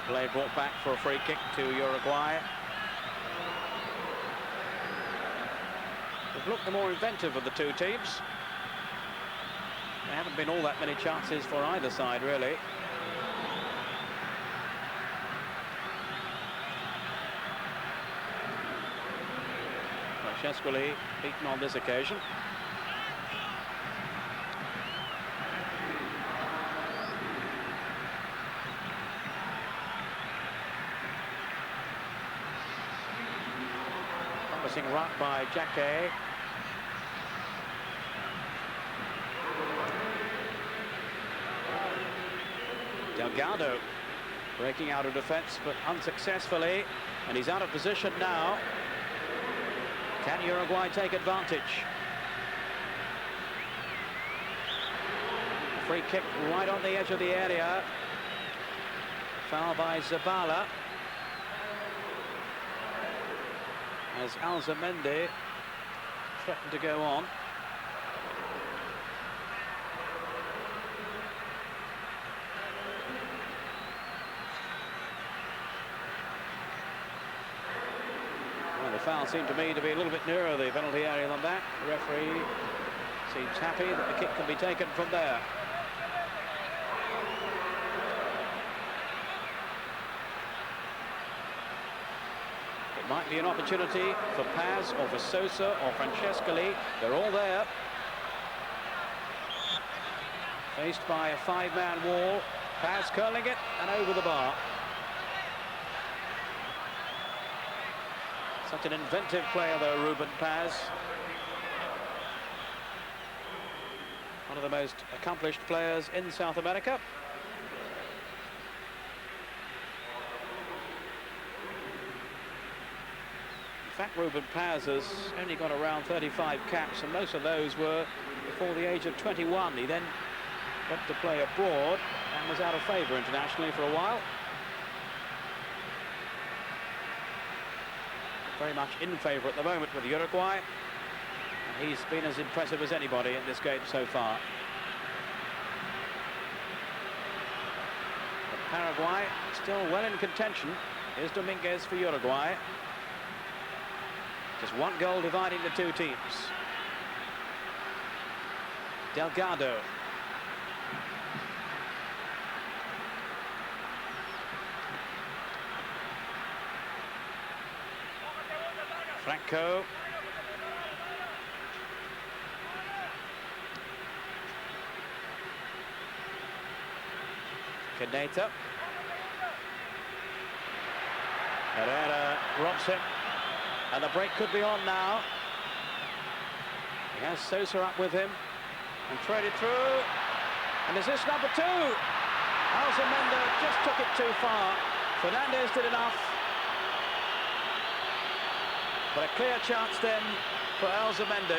Play brought back for a free kick to Uruguay. They've looked the more inventive of the two teams. There haven't been all that many chances for either side, really. Francescoli beaten on this occasion. Promising run by Jacquet. Delgado breaking out of defence, but unsuccessfully, and he's out of position now. Can Uruguay take advantage? Free kick right on the edge of the area. Foul by Zabala. As Alzamendi threatened to go on. The foul seemed to me to be a little bit nearer the penalty area than that. The referee seems happy that the kick can be taken from there. It might be an opportunity for Paz or for Sosa or Francescoli. They're all there. Faced by a five-man wall. Paz curling it and over the bar. Such an inventive player, though, Ruben Paz. One of the most accomplished players in South America. In fact, Ruben Paz has only got around 35 caps, and most of those were before the age of 21. He then went to play abroad and was out of favour internationally for a while. Very much in favour at the moment with Uruguay. And he's been as impressive as anybody in this game so far. But Paraguay still well in contention. Here's Dominguez for Uruguay. Just one goal dividing the two teams. Delgado. Franco. Caneta. Herrera robs him. And the break could be on now. He has Sosa up with him. And threaded through. And is this number 2? Alzamenda just took it too far. Fernandez did enough. But a clear chance then for Alzamenda.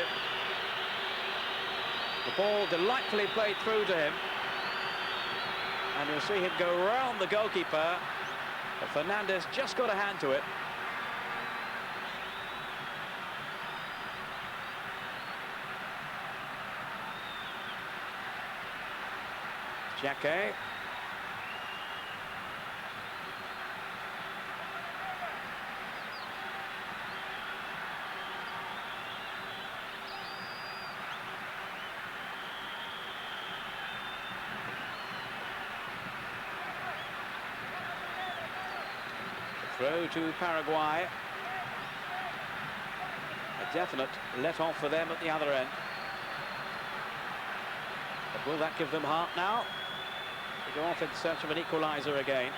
The ball delightfully played through to him. And you'll see him go round the goalkeeper. But Fernandez just got a hand to it. Jacquet. Throw to Paraguay. A definite let-off for them at the other end. But will that give them heart now? They go off in search of an equaliser again.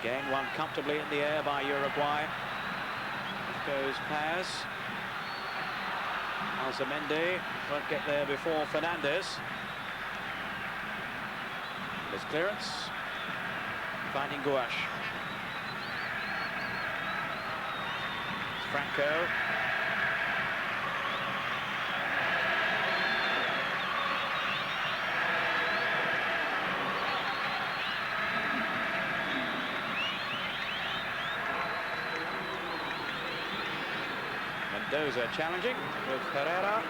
Again, won comfortably in the air by Uruguay. Goes Paz. Alzamendi won't get there before Fernandez. His clearance. Finding Gouache. Franco. Mendoza challenging with Herrera.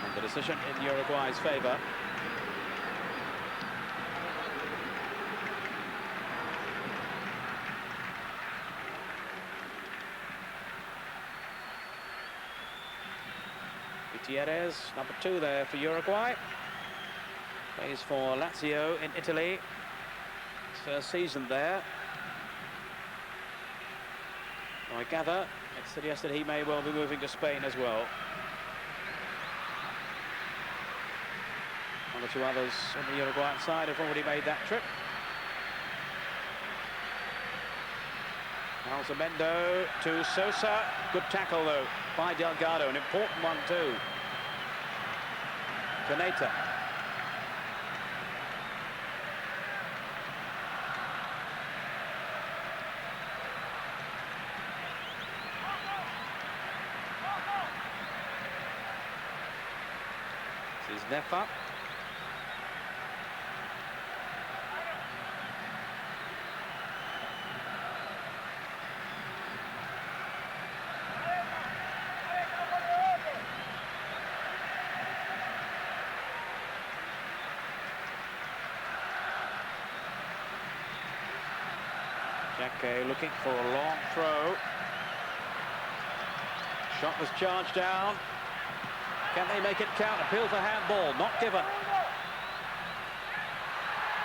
And the decision in Uruguay's favour. Gutierrez, number 2 there for Uruguay. Plays for Lazio in Italy. His first season there. I gather it suggested he may well be moving to Spain as well. One or two others on the Uruguayan side have already made that trip. Alzamendo to Sosa. Good tackle though by Delgado, an important one too. Caneta. This is Nefa. Jacquet looking for a long throw. Shot was charged down. Can they make it count? Appeal for handball, not given.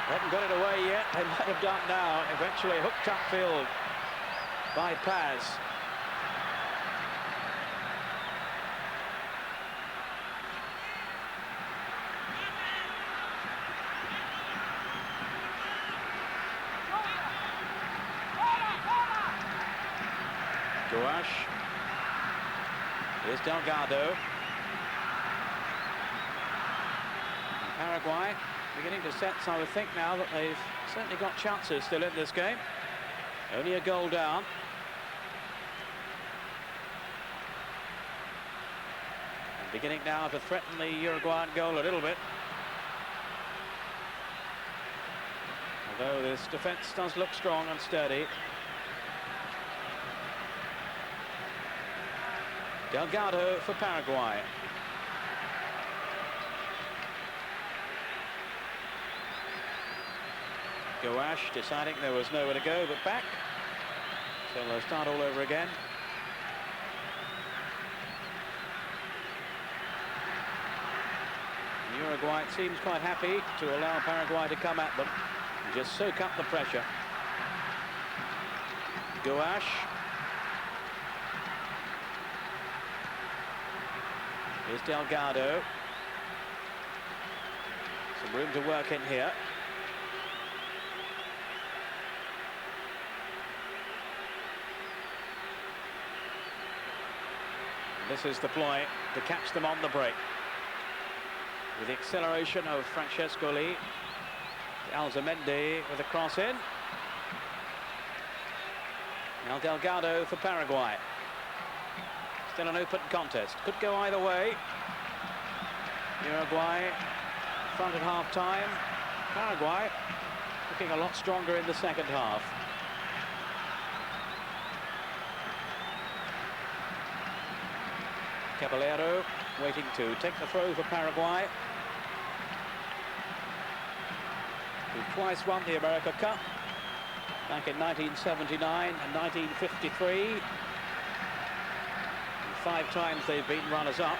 They haven't got it away yet. They might have done now. Eventually hooked upfield by Paz. Gouache. Here's Delgado. Paraguay beginning to sense, I would think now, that they've certainly got chances still in this game. Only a goal down. And beginning now to threaten the Uruguayan goal a little bit. Although this defence does look strong and sturdy. Delgado for Paraguay. Gouache deciding there was nowhere to go but back. So they'll start all over again. Uruguay seems quite happy to allow Paraguay to come at them and just soak up the pressure. Gouache. Here's Delgado. Some room to work in here. And this is the ploy to catch them on the break. With the acceleration of Francesco Lee. Alzamendi with a cross in. Now Delgado for Paraguay. Still an open contest. Could go either way. Uruguay front at half-time. Paraguay looking a lot stronger in the second half. Caballero waiting to take the throw for Paraguay, who twice won the America Cup back in 1979 and 1953. And 5 times they've been runners-up.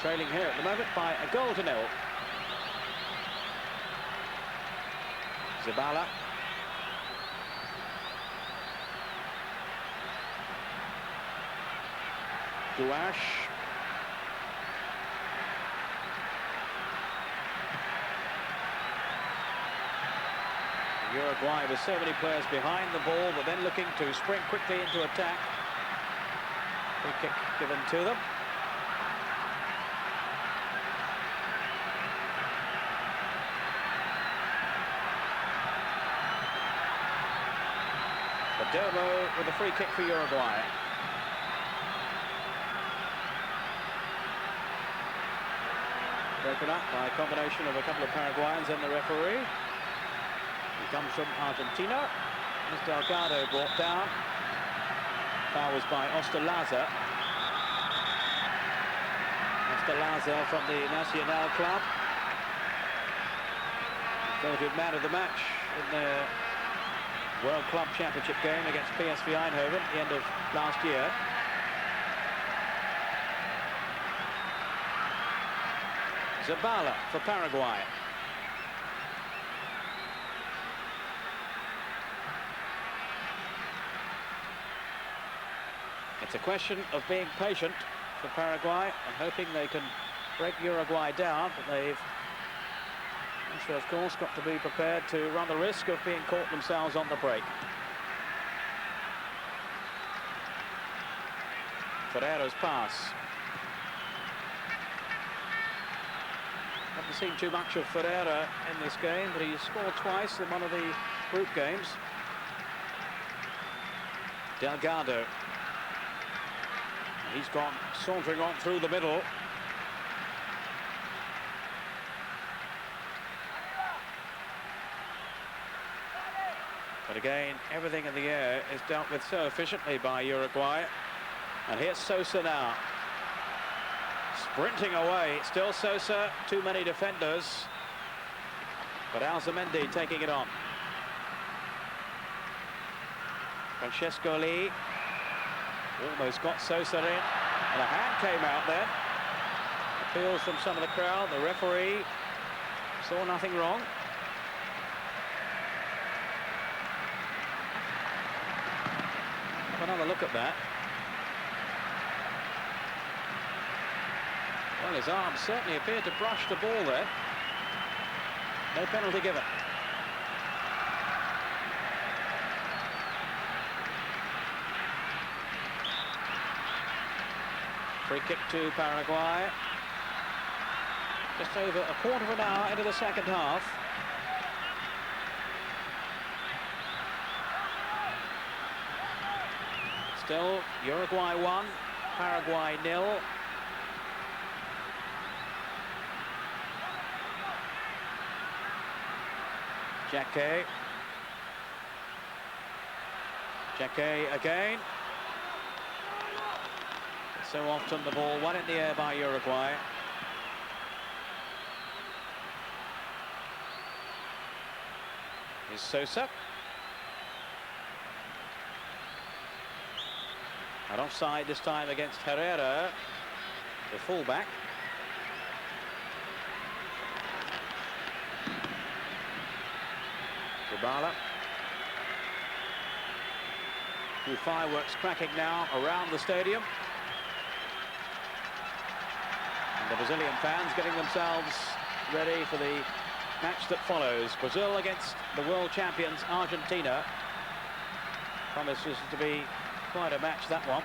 Trailing here at the moment by a goal to 0. Zabala. Gouache. Uruguay with so many players behind the ball, but then looking to spring quickly into attack. Free kick given to them. Perdomo with a free kick for Uruguay. Broken up by a combination of a couple of Paraguayans and the referee. He comes from Argentina. As Delgado brought down. Foul was by Osterlaza. Osterlaza from the Nacional club. Voted man of the match in the World Club Championship game against PSV Eindhoven at the end of last year. Zabala for Paraguay. It's a question of being patient for Paraguay and hoping they can break Uruguay down, but they've also, of course, got to be prepared to run the risk of being caught themselves on the break. Ferreira's pass. Haven't seen too much of Ferreira in this game, but he's scored twice in one of the group games. Delgado. He's gone sauntering on through the middle. But again, everything in the air is dealt with so efficiently by Uruguay. And here's Sosa now. Sprinting away, still Sosa, too many defenders. But Alzamendi taking it on. Francesco Lee almost got Sosa in, and a hand came out there. Appeals from some of the crowd. The referee saw nothing wrong. Have another look at that. Well, his arm certainly appeared to brush the ball there. No penalty given. Free kick to Paraguay. Just over a quarter of an hour into the second half. Still Uruguay 1, Paraguay 0. Jacquet. Jacquet again. So often the ball won in the air by Uruguay. Here's Sosa. And offside this time against Herrera, the fullback. Kubala. Few fireworks cracking now around the stadium. And the Brazilian fans getting themselves ready for the match that follows. Brazil against the world champions Argentina. Promises to be quite a match, that one.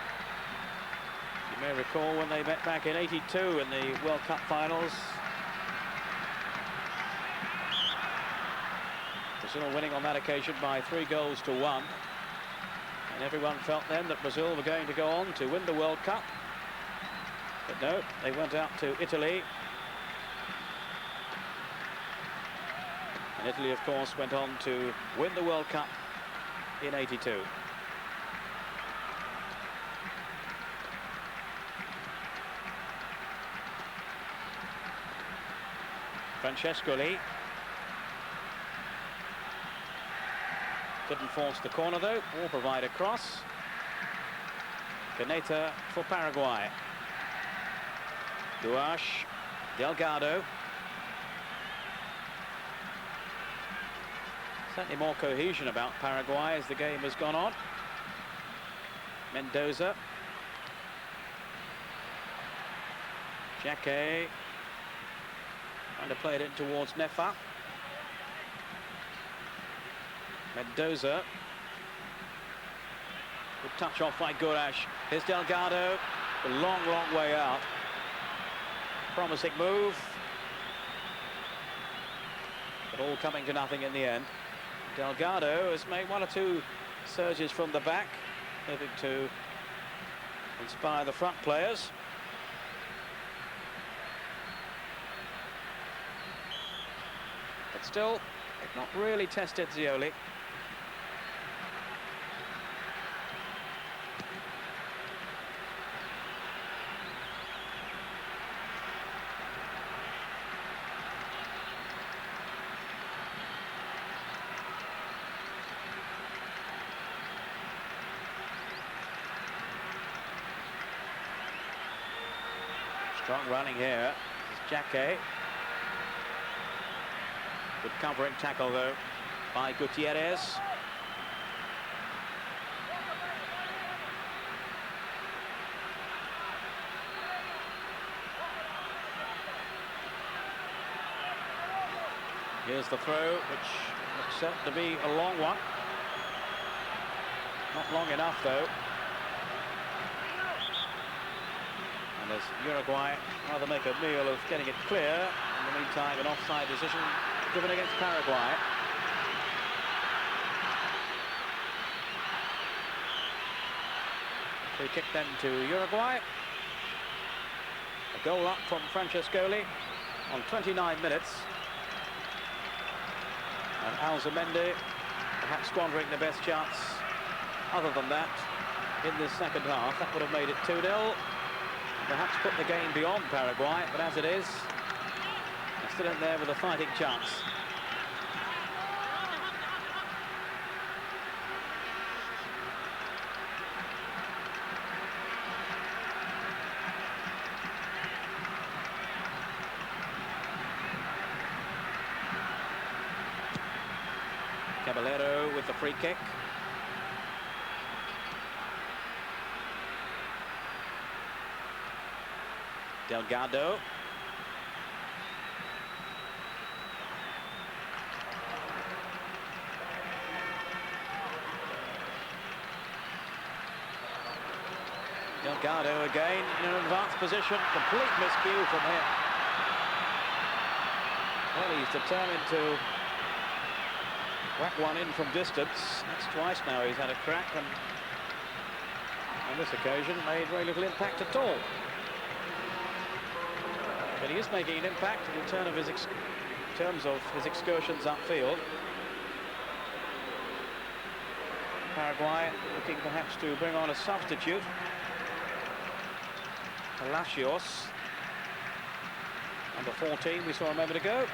You may recall when they met back in '82 in the World Cup finals. Brazil winning on that occasion by 3-1. And everyone felt then that Brazil were going to go on to win the World Cup. But no, they went out to Italy. And Italy, of course, went on to win the World Cup in '82. Francescoli couldn't force the corner though, or provide a cross. Caneta for Paraguay. Duash, Delgado. Certainly more cohesion about Paraguay as the game has gone on. Mendoza. Jacquet. Trying to play it in towards Nefa. Mendoza. Good touch off by Gurash. Here's Delgado. A long way out. Promising move. But all coming to nothing in the end. Delgado has made 1 or 2 surges from the back, hoping to inspire the front players. But still, they've not really tested Zioli. Strong running here. This is Jacquet. Good covering tackle though by Gutierrez. Here's the throw, which looks set to be a long one. Not long enough though. And as Uruguay rather make a meal of getting it clear, in the meantime an offside decision given against Paraguay. Free kick then to Uruguay. A goal up from Francescoli on 29 minutes. And Alzamendi perhaps squandering the best chance other than that in this second half. That would have made it 2-0. Perhaps put the game beyond Paraguay, but as it is, they're still in there with a fighting chance. Caballero with the free kick. Delgado. Delgado again in an advanced position. Complete miscue from him. Well, he's determined to whack one in from distance. That's twice now he's had a crack, and on this occasion made very little impact at all. But he is making an impact in terms of his excursions upfield. Paraguay looking perhaps to bring on a substitute. Palacios, number 14, we saw a moment ago.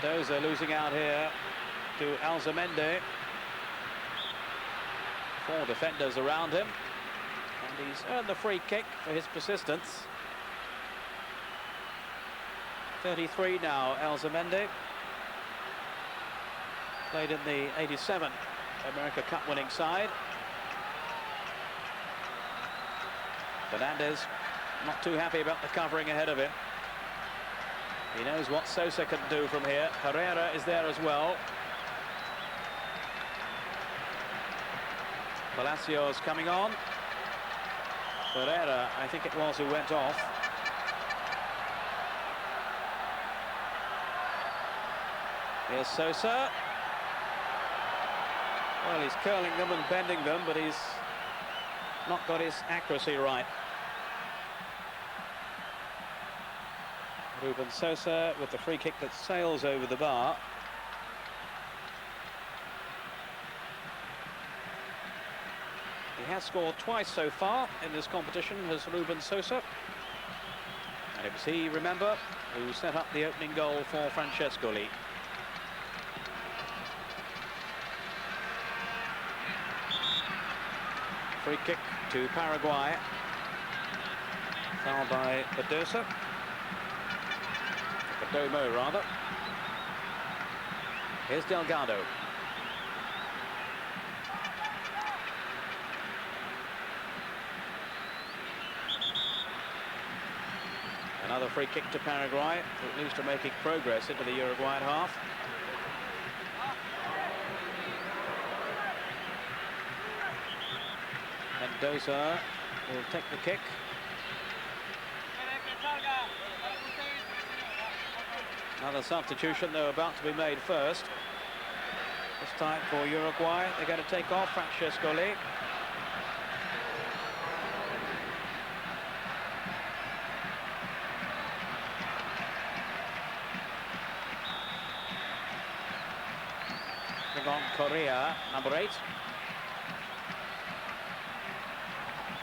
Mendoza losing out here to Alzamendi. 4 defenders around him. And he's earned the free kick for his persistence. 33 now, Alzamendi. Played in the 87 America Cup winning side. Fernandez not too happy about the covering ahead of him. He knows what Sosa can do from here. Herrera is there as well. Palacios coming on. Herrera, I think it was, who went off. Here's Sosa. Well, he's curling them and bending them, but he's not got his accuracy right. Ruben Sosa with the free kick that sails over the bar. He has scored twice so far in this competition, has Ruben Sosa. And it was he, remember, who set up the opening goal for Francescoli. Free kick to Paraguay. Foul by Perdomo, rather. Here's Delgado. Another free kick to Paraguay, at least are making progress into the Uruguayan half. Mendoza will take the kick. Another substitution, though, about to be made first. This time for Uruguay. They're going to take off Francescoli. Bring on Correa, number 8.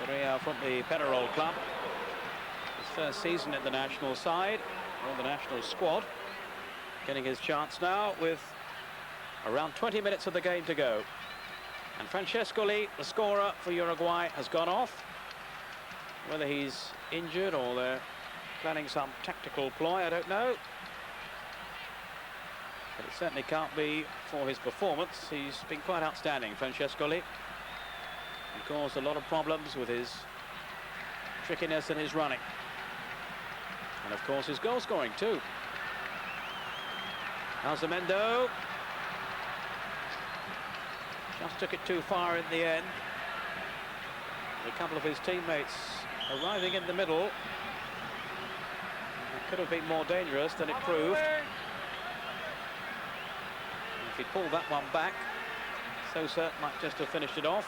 Correa from the Penarol club. His first season in the national side, or the national squad. Getting his chance now with around 20 minutes of the game to go. And Francescoli, the scorer for Uruguay, has gone off. Whether he's injured or they're planning some tactical ploy, I don't know. But it certainly can't be for his performance. He's been quite outstanding, Francescoli. He caused a lot of problems with his trickiness and his running. And of course his goal scoring too. Alzamendi just took it too far in the end. A couple of his teammates arriving in the middle. It could have been more dangerous than it proved. If he pulled that one back, Sosa might just have finished it off.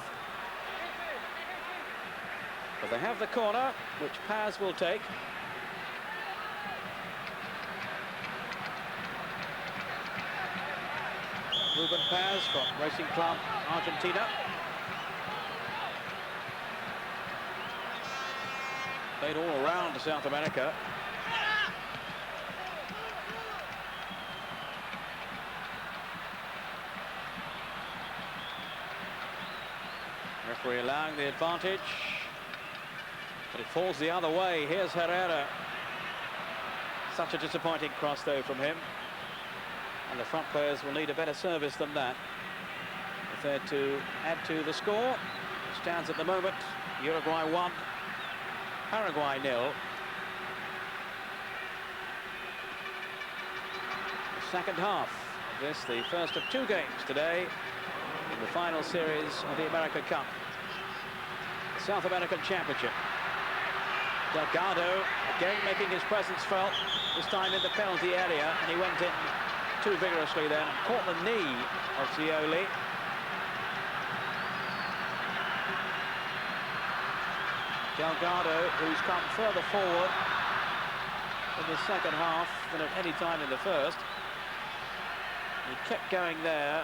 But they have the corner, which Paz will take. Ruben Paz from Racing Club Argentina. Played all around South America. Referee allowing the advantage, but it falls the other way. Here's Herrera. Such a disappointing cross though from him. And the front players will need a better service than that if they're to add to the score. It stands at the moment Uruguay 1, Paraguay 0. The second half of this, the first of 2 games today in the final series of the America Cup, the South American Championship. Delgado again making his presence felt, this time in the penalty area, and he went in too vigorously then, caught the knee of Zioli. Delgado, who's come further forward in the second half than at any time in the first. He kept going there.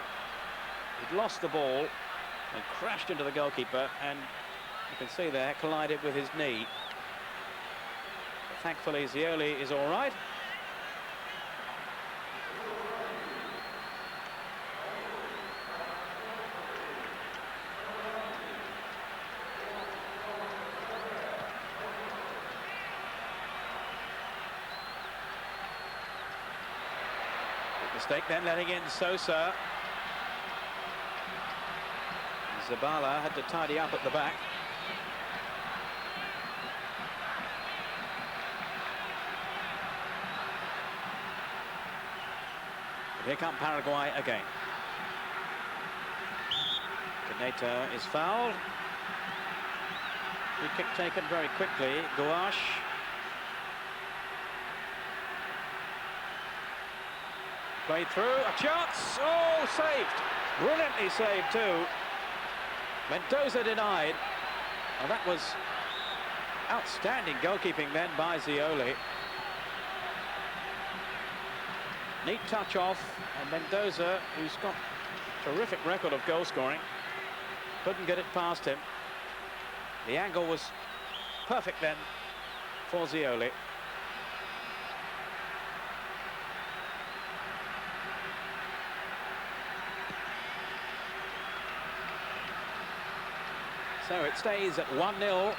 He'd lost the ball and crashed into the goalkeeper, and you can see there, collided with his knee. But thankfully, Zioli is all right. mistake, then letting in Sosa. Zabala had to tidy up at the back. But here come Paraguay again. Caneta is fouled. Free kick taken very quickly. Gouache. Played through, a chance, oh, saved, brilliantly saved too. Mendoza denied, and that was outstanding goalkeeping then by Zioli. Neat touch off, and Mendoza, who's got a terrific record of goal scoring, couldn't get it past him. The angle was perfect then for Zioli. So it stays at 1-0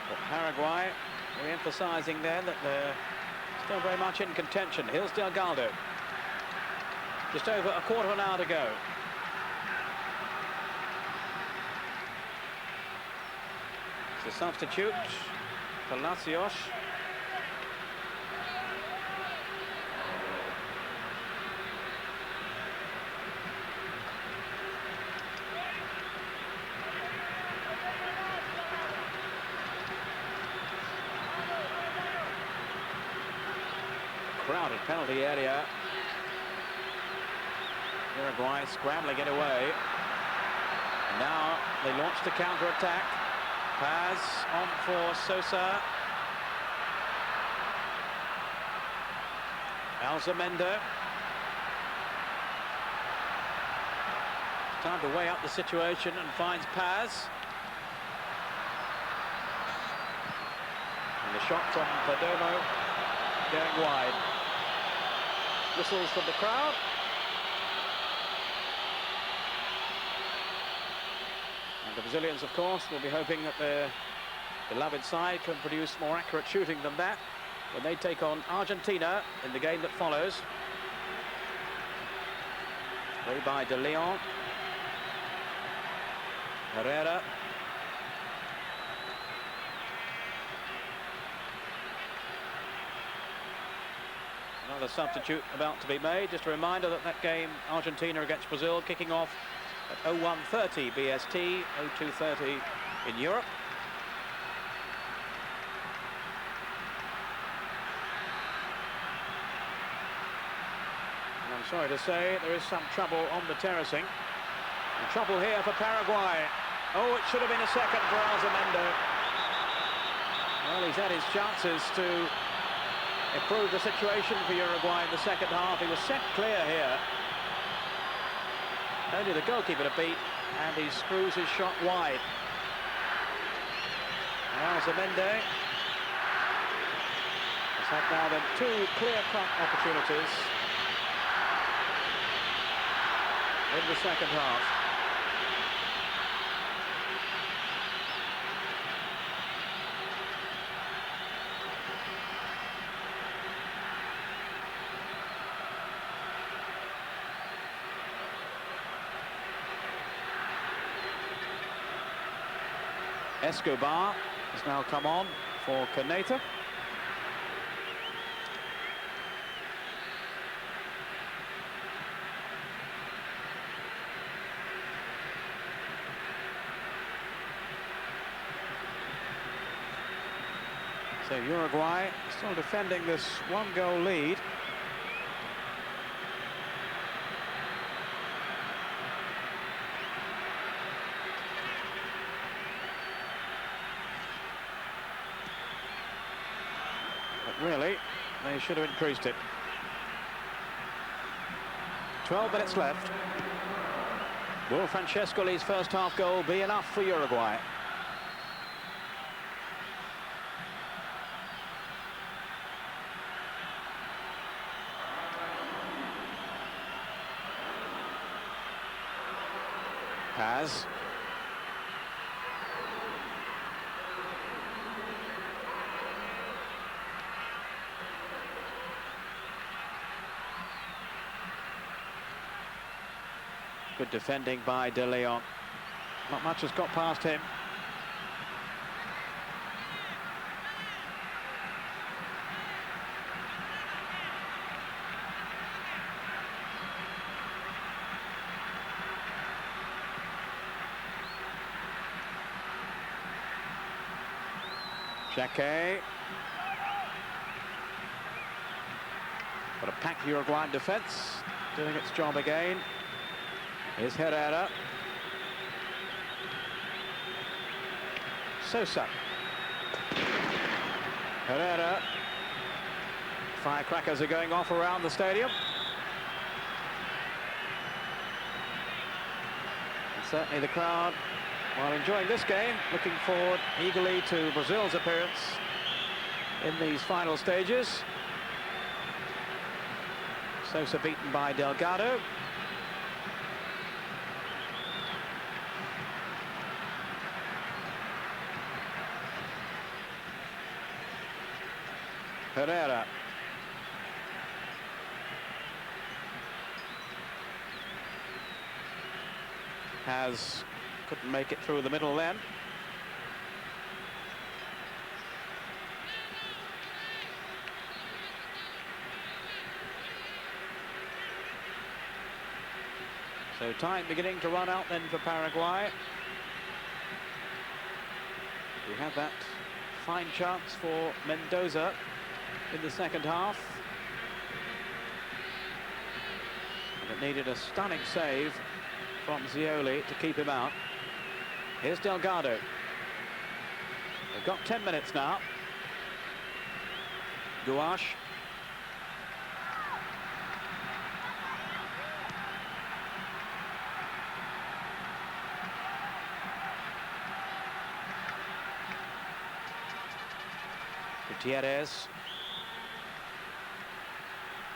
for Paraguay, re-emphasising then that they're still very much in contention. Here's Delgado. Just over a quarter of an hour to go. It's a substitute, Palacios. Crowded penalty area. Uruguay scrambling it away. Now they launch the counter-attack. Paz on for Sosa. Alzamenda. Time to weigh up the situation and finds Paz. And the shot from Perdomo going wide. Whistles from the crowd. And the Brazilians, of course, will be hoping that their beloved side can produce more accurate shooting than that when they take on Argentina in the game that follows. Play by De Leon. Herrera. Another substitute about to be made. Just a reminder that that game, Argentina against Brazil, kicking off at 01:30 BST, 02:30 in Europe. And I'm sorry to say there is some trouble on the terracing. And trouble here for Paraguay. Oh, it should have been a second for Alzamenda. Well, he's had his chances to improve the situation for Uruguay in the second half. He was set clear here. Only the goalkeeper to beat, and he screws his shot wide. Alzamenda has had now then two clear-cut opportunities in the second half. Escobar has now come on for Caneta. So Uruguay still defending this one-goal lead. Really, they should have increased it. 12 minutes left. Will Francescoli's first half goal be enough for Uruguay? Paz. Good defending by De Leon. Not much has got past him. Jacquet. Got a packed Uruguayan defense, doing its job again. Here's Herrera. Sosa. Herrera. Firecrackers are going off around the stadium. And certainly the crowd, while enjoying this game, looking forward eagerly to Brazil's appearance in these final stages. Sosa beaten by Delgado. Herrera. Couldn't make it through the middle then. So time beginning to run out then for Paraguay. We have that fine chance for Mendoza in the second half. And it needed a stunning save from Zioli to keep him out. Here's Delgado. They've got 10 minutes now. Gouache. Gutierrez.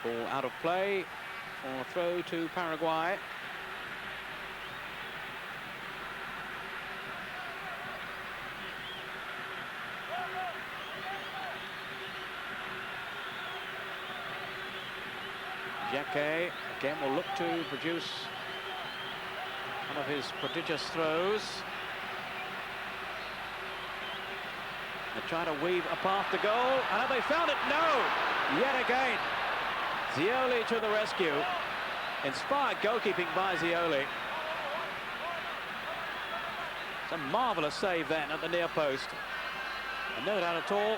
Ball out of play for a throw to Paraguay. Jacquet again will look to produce one of his prodigious throws. They try to weave a path to goal, and have they found it? No! Yet again, Zioli to the rescue. Inspired goalkeeping by Zioli. It's a marvellous save then at the near post. And no doubt at all,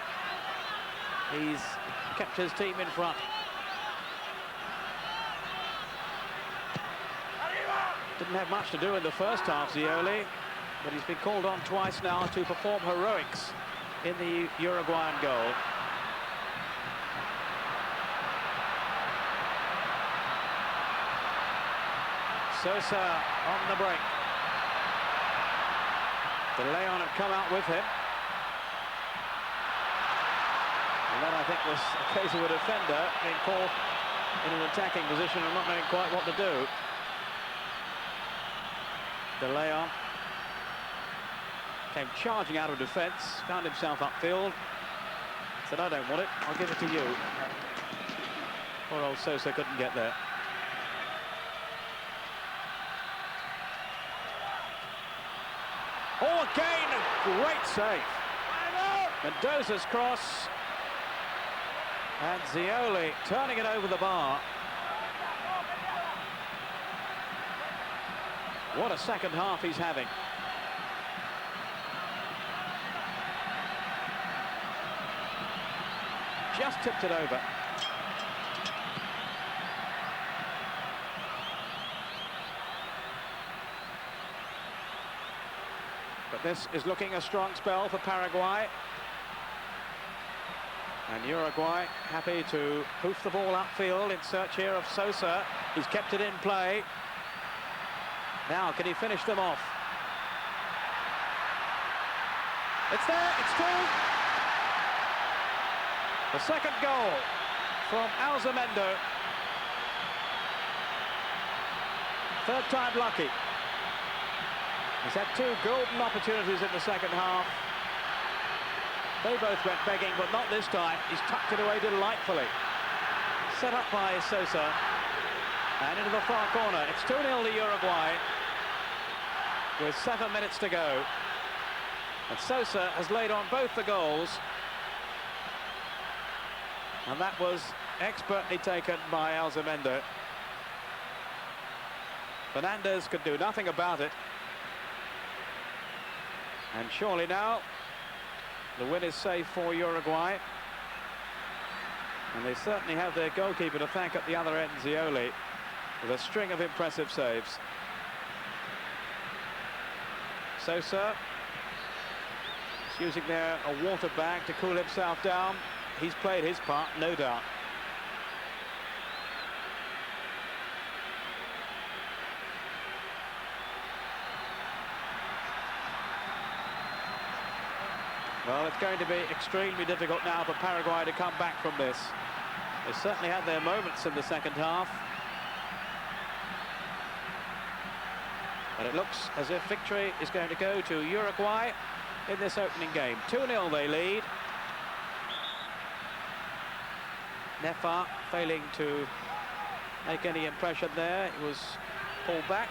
he's kept his team in front. Didn't have much to do in the first half, Zioli, but he's been called on twice now to perform heroics in the Uruguayan goal. Sosa on the break. De Leon had come out with him. And then I think was a case of a defender being caught in an attacking position and not knowing quite what to do. De Leon came charging out of defence, found himself upfield, said, I don't want it, I'll give it to you. Poor old Sosa couldn't get there. Oh, again, a great save. Mendoza's cross, and Zioli turning it over the bar. What a second half he's having. Just tipped it over. But this is looking a strong spell for Paraguay. And Uruguay happy to hoof the ball upfield in search here of Sosa. He's kept it in play. Now, can he finish them off? It's there, it's two. The second goal from Alzamendo. Third time lucky. He's had two golden opportunities in the second half. They both went begging, but not this time. He's tucked it away delightfully. Set up by Sosa. And into the far corner. It's 2-0 to Uruguay with 7 minutes to go. And Sosa has laid on both the goals. And that was expertly taken by Alzamenda. Fernandez could do nothing about it. And surely now the win is safe for Uruguay. And they certainly have their goalkeeper to thank at the other end, Zioli, with a string of impressive saves. Sosa is using there a water bag to cool himself down. He's played his part, no doubt. Well, it's going to be extremely difficult now for Paraguay to come back from this. They certainly had their moments in the second half. But it looks as if victory is going to go to Uruguay in this opening game. 2-0 they lead. Nefa failing to make any impression there. It was pulled back.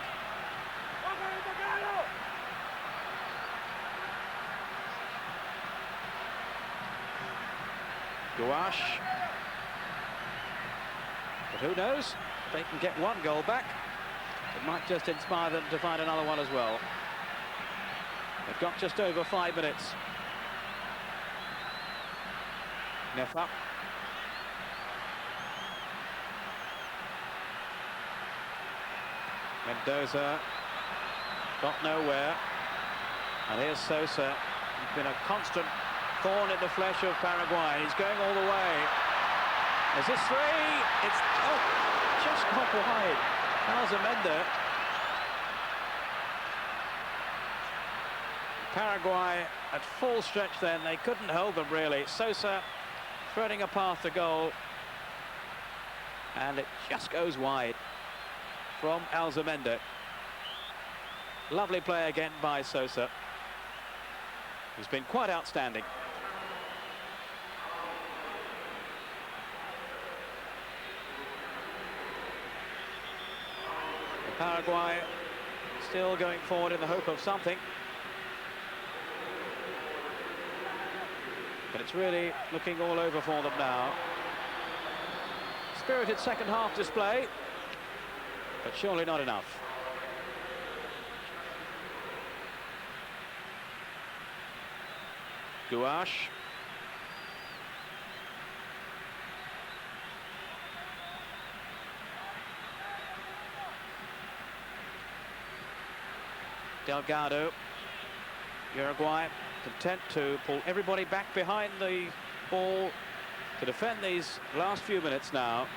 Gouache. But who knows? If they can get one goal back, it might just inspire them to find another one as well. They've got just over 5 minutes. Nefa. Mendoza got nowhere. And here's Sosa. He's been a constant thorn in the flesh of Paraguay. He's going all the way. Is this three? It's just got wide. Alzamenda. Paraguay at full stretch then. They couldn't hold them really. Sosa threading a path to goal. And it just goes wide from Alzamenda. Lovely play again by Sosa, who's been quite outstanding. Paraguay still going forward in the hope of something. But it's really looking all over for them now. Spirited second half display, but surely not enough. Gouache. Delgado. Uruguay content to pull everybody back behind the ball to defend these last few minutes now.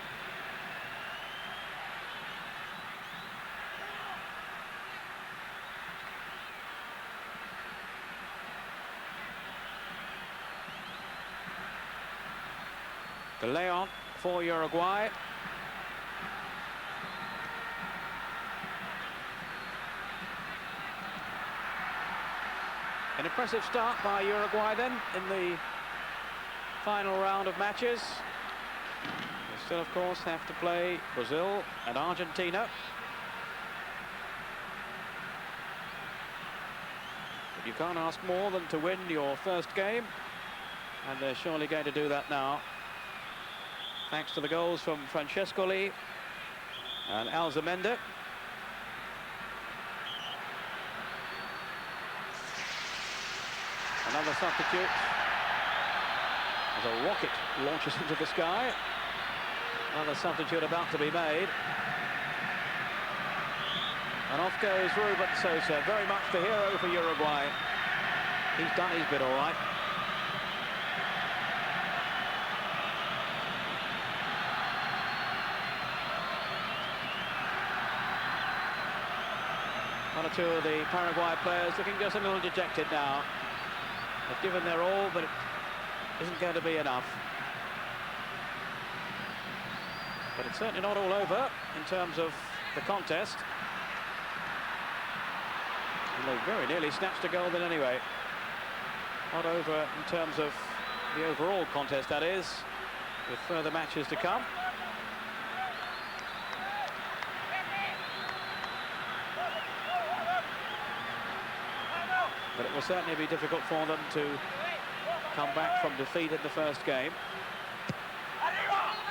De Leon for Uruguay. An impressive start by Uruguay then in the final round of matches. They still, of course, have to play Brazil and Argentina. But you can't ask more than to win your first game, and they're surely going to do that now, thanks to the goals from Francescoli and Alzamenda. Another substitute as a rocket launches into the sky. Another substitute about to be made. And off goes Ruben Sosa, very much the hero for Uruguay. He's done his bit all right. One or two of the Paraguay players looking just a little dejected now. They've given their all, but it isn't going to be enough. But it's certainly not all over in terms of the contest. And they very nearly snatched a goal then anyway. Not over in terms of the overall contest, that is, with further matches to come. But it will certainly be difficult for them to come back from defeat in the first game.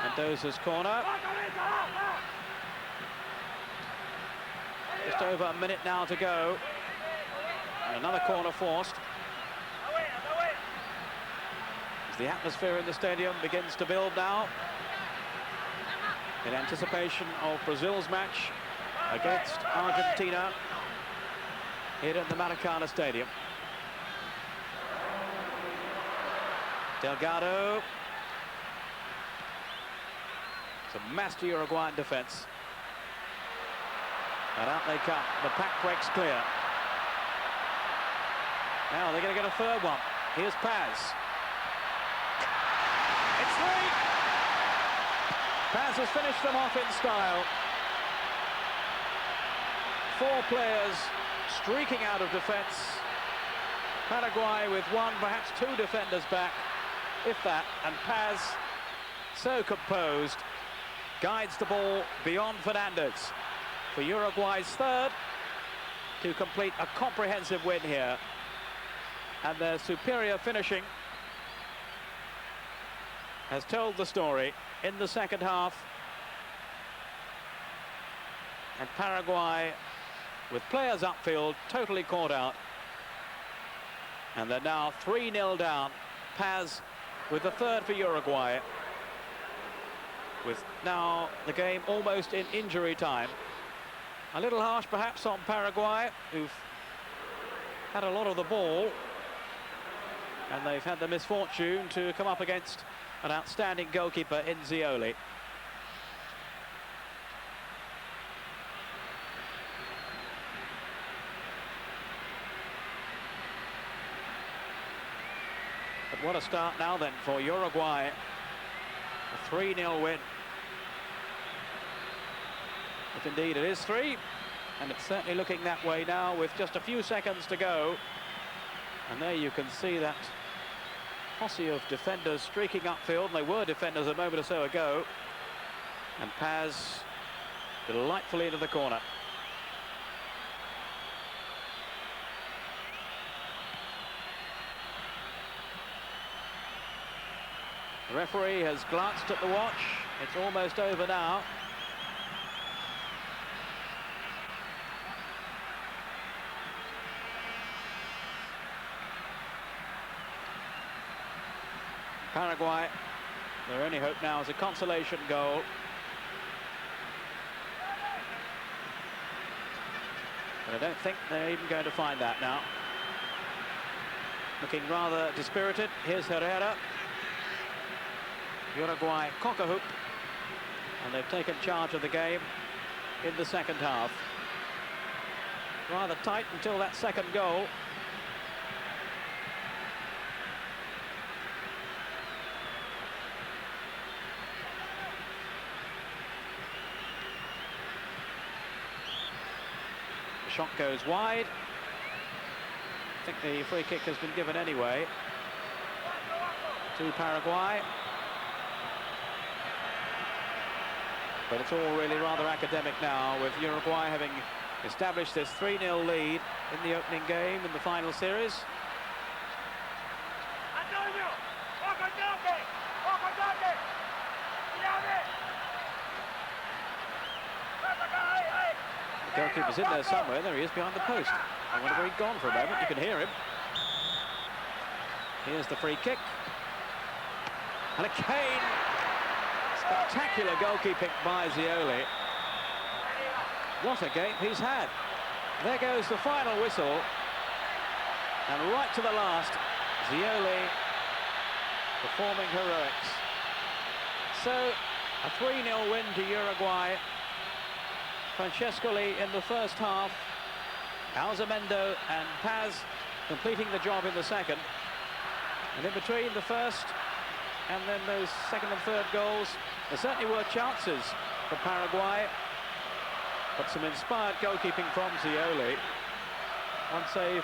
Mendoza's corner. Just over a minute now to go. And another corner forced. As the atmosphere in the stadium begins to build now, in anticipation of Brazil's match against Argentina here at the Maracana Stadium. Delgado. It's a master Uruguayan defense. And out they come. The pack breaks clear. Now they're going to get a third one. Here's Paz. It's three. Paz has finished them off in style. 4 players streaking out of defense. Paraguay with 1, perhaps 2 defenders back, if that. And Paz, so composed, guides the ball beyond Fernandez for Uruguay's third to complete a comprehensive win here. And their superior finishing has told the story in the second half. And Paraguay, with players upfield, totally caught out. And they're now 3-0 down. Paz with the third for Uruguay. With now the game almost in injury time. A little harsh perhaps on Paraguay, who've had a lot of the ball. And they've had the misfortune to come up against an outstanding goalkeeper in Zioli. But what a start now then for Uruguay. A 3-0 win. If indeed it is 3, and it's certainly looking that way now with just a few seconds to go. And there you can see that posse of defenders streaking upfield, and they were defenders a moment or so ago. And Paz delightfully into the corner. The referee has glanced at the watch. It's almost over now. Paraguay, their only hope now is a consolation goal. But I don't think they're even going to find that now. Looking rather dispirited. Here's Herrera. Uruguay cock a hoop, and they've taken charge of the game in the second half. Rather tight until that second goal. The shot goes wide. I think the free kick has been given anyway to Paraguay. But it's all really rather academic now, with Uruguay having established this 3-0 lead in the opening game in the final series. The goalkeeper's in there somewhere. There he is behind the post. I wonder where he'd gone for a moment. You can hear him. Here's the free kick. And a cane. Spectacular goalkeeping by Zioli. What a game he's had. There goes the final whistle. And right to the last, Zioli performing heroics. So, a 3-0 win to Uruguay. Francescoli in the first half. Alzamendo and Paz completing the job in the second. And in between the first and then those second and third goals, there certainly were chances for Paraguay, but some inspired goalkeeping from Zioli. One save.